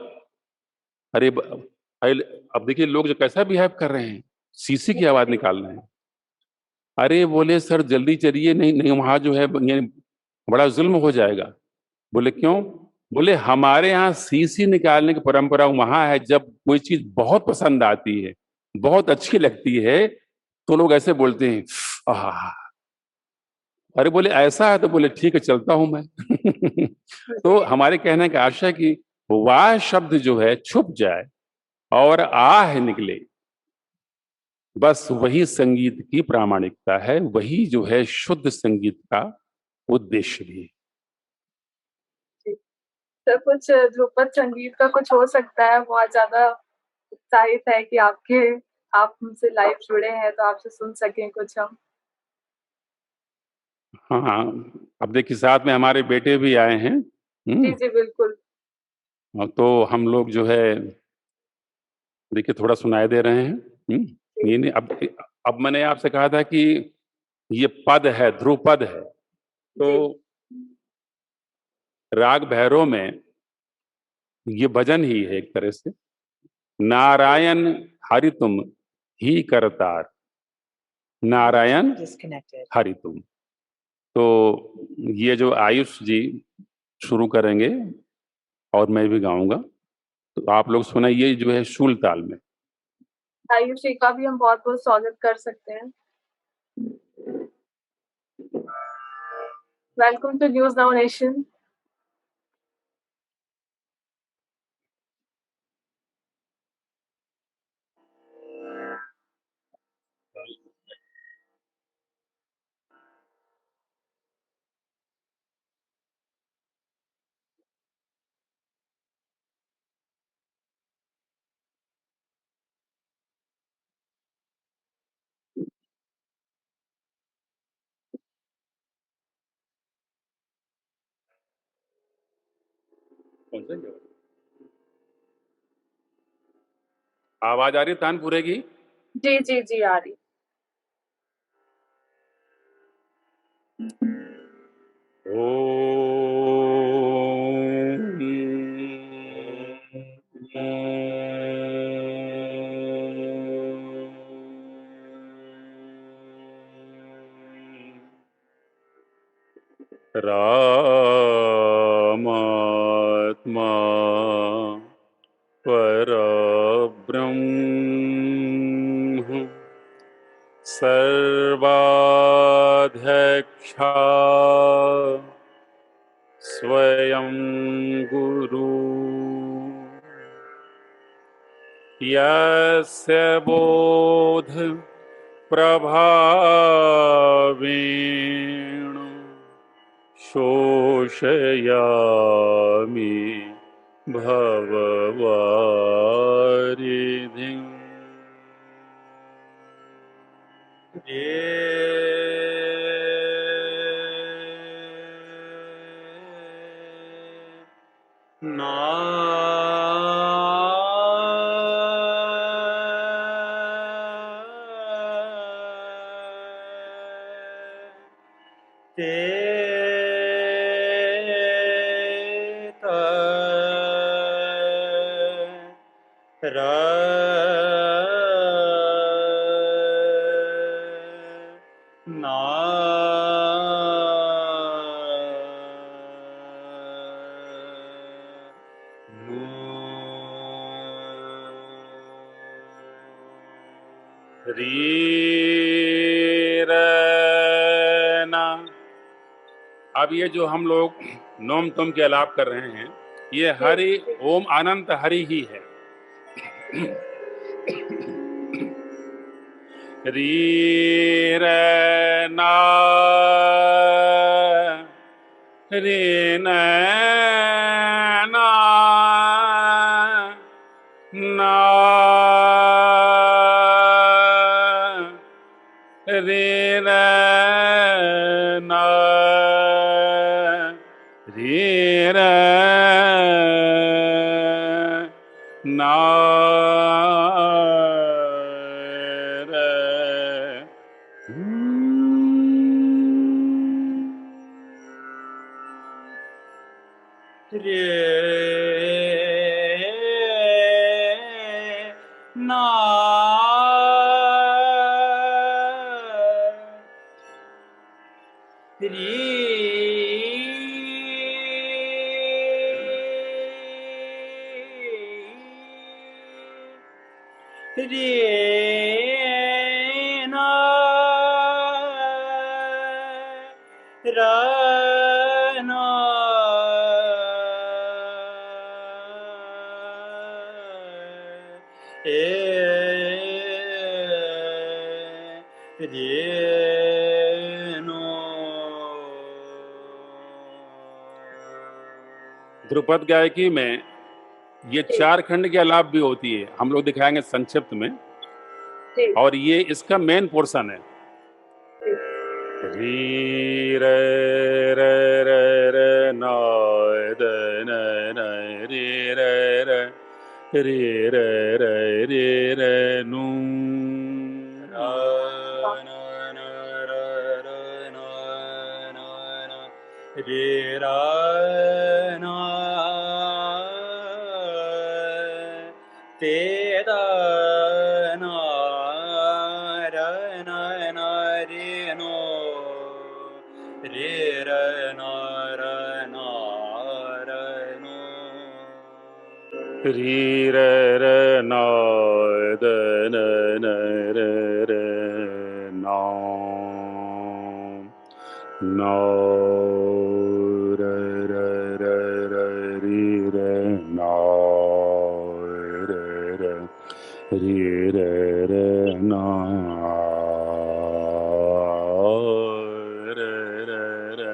अरे ब अरे अब देखिए लोग जो कैसा बिहेव कर रहे हैं, शीशी की आवाज़ जी, निकाल रहे हैं। अरे बोले सर जल्दी चलिए नहीं नहीं वहाँ जो है ये बड़ा ज़ुल्म हो जाएगा। बोले क्यों? जी, बोले हमारे यहाँ शीशी निकालने की परंपरा वहाँ है जब कोई चीज़ बहुत पसंद आती है, बहुत अच्छी लगती है, तो लोग ऐसे बोलते हैं आहा! अरे बोले ऐसा है तो बोले ठीक है चलता हूँ मैं। तो जी, हमारे कहने का आशय है कि वाह शब्द जो है छुप जाए और आह निकले, बस वही संगीत की प्रामाणिकता है, वही जो है शुद्ध संगीत का उद्देश्य भी है। जी। तो कुछ ध्रुपद संगीत का कुछ हो सकता है, बहुत ज़्यादा उत्साहित है कि आप हमसे लाइव जुड़े हैं तो आपसे सुन सकें कुछ हम। हाँ, हाँ। अब देखिए साथ में हमारे बेटे भी आए हैं। जी, हुँ? जी, बिल्कुल। तो हम लोग जो है देखिए थोड़ा सुनाई दे रहे हैं। हुँ? जी, ये नहीं अब मैंने आपसे कहा था कि ये पद है, ध्रुपद है। तो जी, राग भैरव में ये भजन ही है एक तरह से। जी, नारायण हरि तुम ही करतार, नारायण हरि तुम। तो ये जो आयुष जी शुरू करेंगे और मैं भी गाऊँगा। तो आप लोग सुनाइए जो है शूल ताल में। आयुषी का भी हम बहुत-बहुत स्वागत कर सकते हैं। Welcome to News Now Nation. आवाज़ आ रही है तानपुरे की? जी, जी, जी, आ रही। राम सर्वाध्यक्षा स्वयं गुरु यस्य बोध प्रभावेण शोषयामि भववारिधिम् रीरना। अब ये जो हम लोग नोम तुम के आलाप कर रहे हैं, ये हरि ओम अनंत हरि ही है। रीरना रीना ना रे ना रे ना ध्रुपद गायकी में ये 4 खंड के आलाप भी होती है, हम लोग दिखाएंगे संक्षिप्त में, और ये इसका मेन पोर्शन है। री रे रे रे रे ना रे न न रे रे रे रे रे रे रे रे नू रे रा ना ते दा ना रा ना ना रे नो रे रा ना रा ना रा नो री रे रे ना द न न रे रे ना ना रे रे रे रे री रे ना रे रे री रे रे ना रे रे रे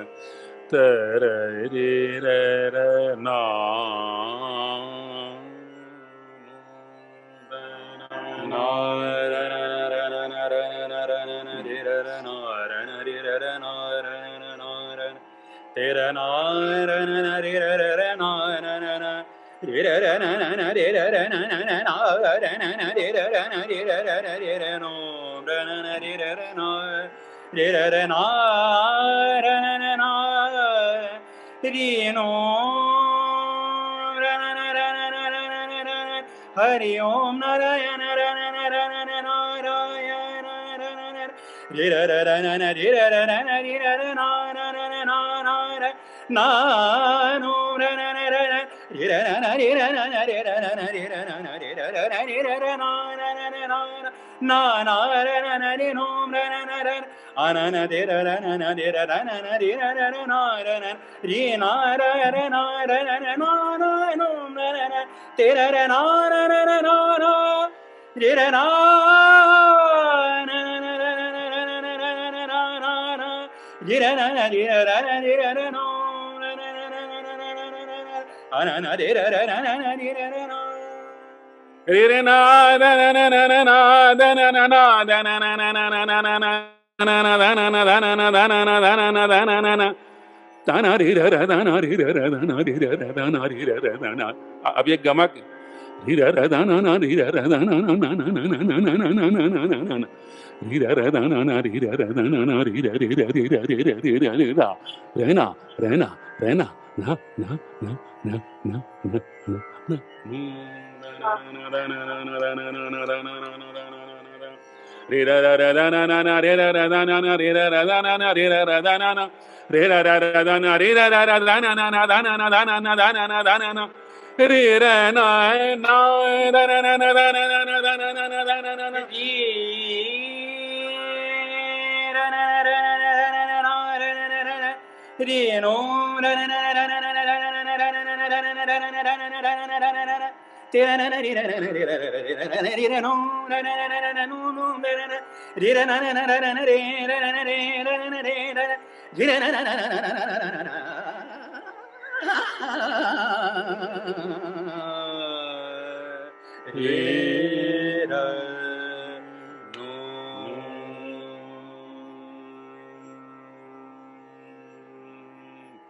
te re ri re re na na ra ra ra ra ra ra ra ra ra ri ra ra na ra na ri ra ra na ra na na ra te ra na ra na ri ra ra ra na na na na ri ra ra na na na ri ra ra na na na na ra na na ri ra ra na ri ra ra na ri ra no ra na na ri ra ra na ri ra ra na ra na na na ri no ra na na ra na na ra na na ra Hari Om Narayana Narayana Narayana Narayana Narayana ri ra ra ra na na ri ra ra na na ri ra ra na na na na na na ra na no ra na na ra na ri ra ra na ri ra na na ri ra ra na ri ra na na ri ra ra na ri ra ra na na na na na na re na na re no re na na re anana de ra na na de ra na na re ra na na re na re na ra re na re na na na no re na te ra re na re na na na re ra na na na na re ra na re ra na re ra no anana de ra na na re ra no re re na na na na na na na na na na na na na na na na na na na अब ये गमक रहना रहना रहना ना ना ना ना ना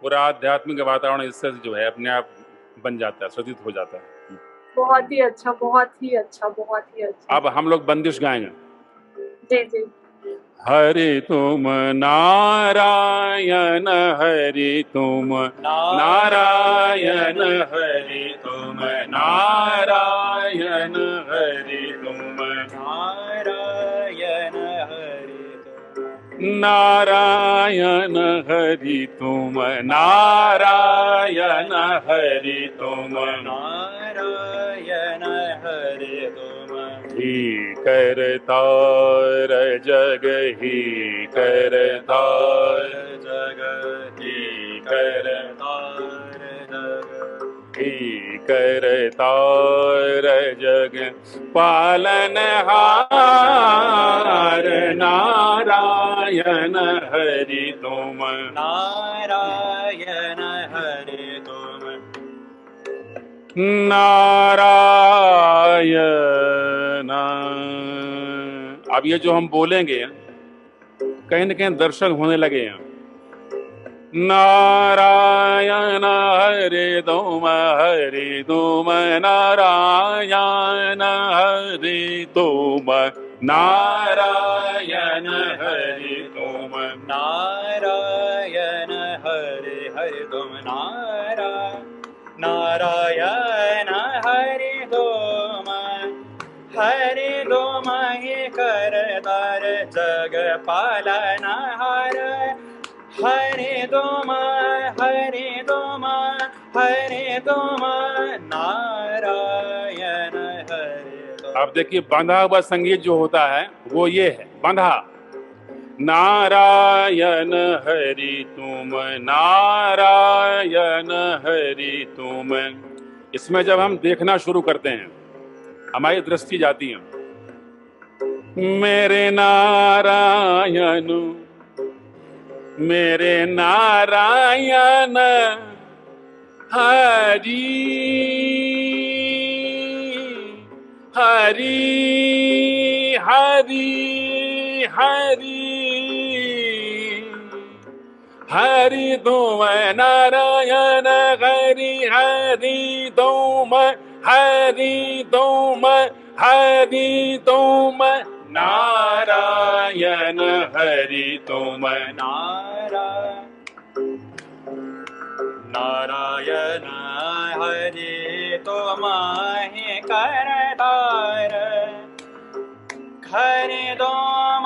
पूरा आध्यात्मिक वातावरण इससे जो है अपने आप बन जाता है, स्वतीत हो जाता है। बहुत ही अच्छा, बहुत ही अच्छा, बहुत ही अच्छा। अब हम लोग बंदिश गाएंगे। जी जी। हरि तुम नारायण, हरि तुम नारायण, हरि तुम नारायण, हरि तुम नारायण हरि नारायण, हरि तुम नारायण, हरि तुम नारायण हरि तुम ही करतार जग, ही करतार जग, ही करतार जग, ही करतार जग, पालनहार नारायण, हरि तुम नारायण हरि तुम नारायण। अब ये जो हम बोलेंगे कहीं न कहीं दर्शन होने लगे हैं। नारायण हरि तुम, हरि तुम नारायण, हरि तुम नारायण, हरि तुम नारायण हरि हरि तुम नारायण हरि तुम ही करतार जग पालनहार हरि तुम नारायण हरि तुम। अब देखिए बंधा हुआ संगीत जो होता है वो ये है, बंधा। नारायण हरि तुम नारायण, हरि तुम। इसमें जब हम देखना शुरू करते हैं हमारी दृष्टि जाती है, मेरे नारायण, मेरे नारायण, हरि हरि हरि हरि हरि तुम नारायण, हरि हरि तुम, हरि तुम, हरि तुम नारायण, हरि तुम नारायण हरि तुम ही करतार हरि तुम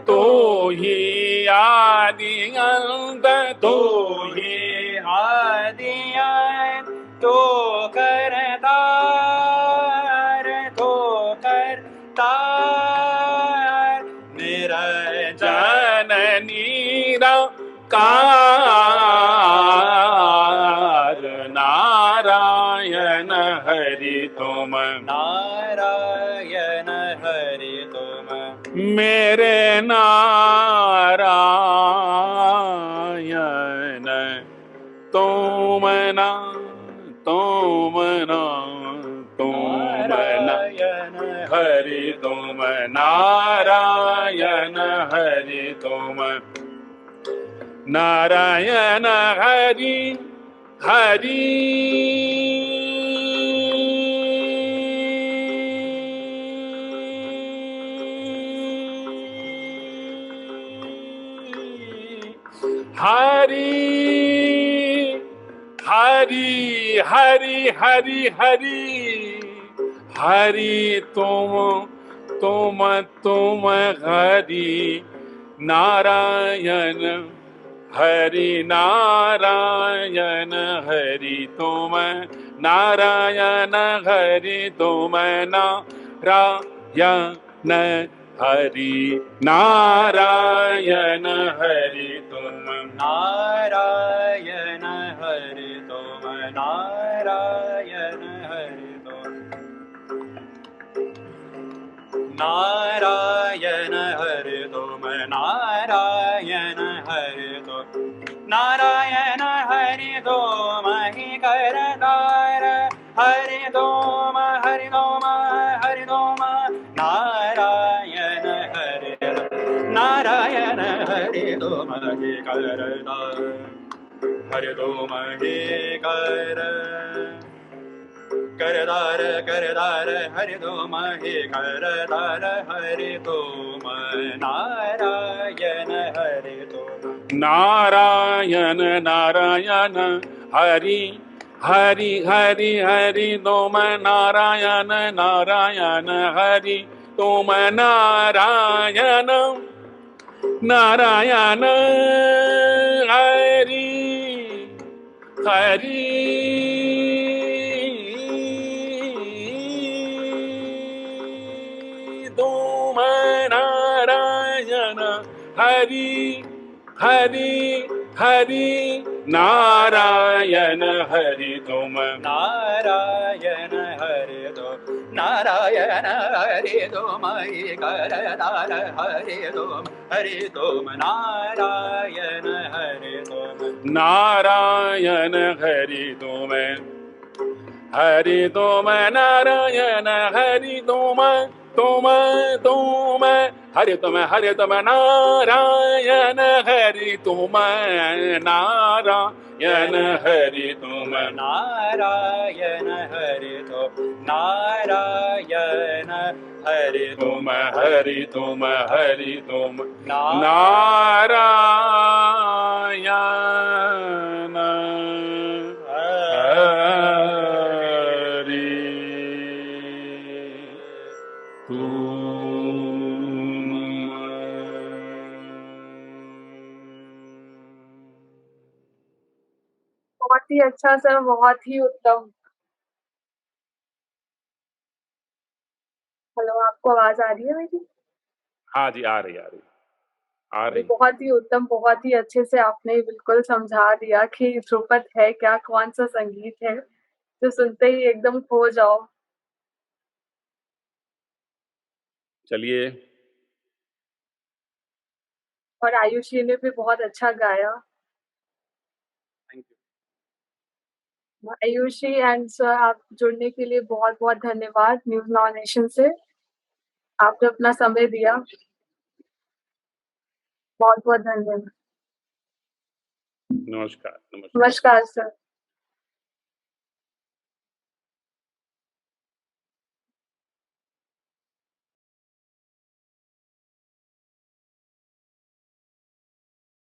तो ही आदि अंत, तो दिया तो करतार जननी कार नारायण हरि तुम नारायण हरि तुम मेरे नारायण तुम ना तुम ना नारायण हरि तुम नारायण हरि तुम नारायण हरि हरि हरि हरि हरि हरि हरि हरि तुम हरि नारायण हरि नारायण हरि तुम नारायण हरि तुम नारायण हरि नारायण हरि तुम नारायण हरि तुम नारायण हरि तुम नारायण हरि तुम नारायण हरि तुम नारायण हरि तुम ही करतार हरि तुम नारायण हरि नारायण हरि तुम ही करतार हरि तुम ही करतार हरि तुम ही करतार हरि तुम नारायण हरि तुम नारायण नारायण हरि हरि हरि हरि तुम नारायण नारायण हरि तुम नारायण नारायण हरि हरि तुम नारायण हरि हरि हरि नारायण हरि तुम नारायण हरि तुम नारायण हरि तुम ही करतार हरि तुम नारायण हरि तुम नारायण हरि तुम हरि तुम नारायण हरि तुम हरि तुम नारायण हरि तुम नारायण हरि तुम नारायण हरि तुम नारायण हरि तुम हरि तुम हरि तुम नारायण बहुत ही अच्छा सर, बहुत ही उत्तम। हेलो, आपको आवाज आ रही है मेरी? हाँ जी, आ रही बहुत ही उत्तम, बहुत ही अच्छे से आपने बिल्कुल समझा दिया कि ध्रुपद है क्या, कौन सा संगीत है, जो सुनते ही एकदम खो जाओ। चलिए। और आयुषी ने भी बहुत अच्छा गाया। Thank you Ayushi and sir, आप जुड़ने के लिए बहुत बहुत धन्यवाद न्यूज नाउ नेशन से। आपने अपना समय दिया, बहुत बहुत धन्यवाद। नमस्कार नमस्कार सर।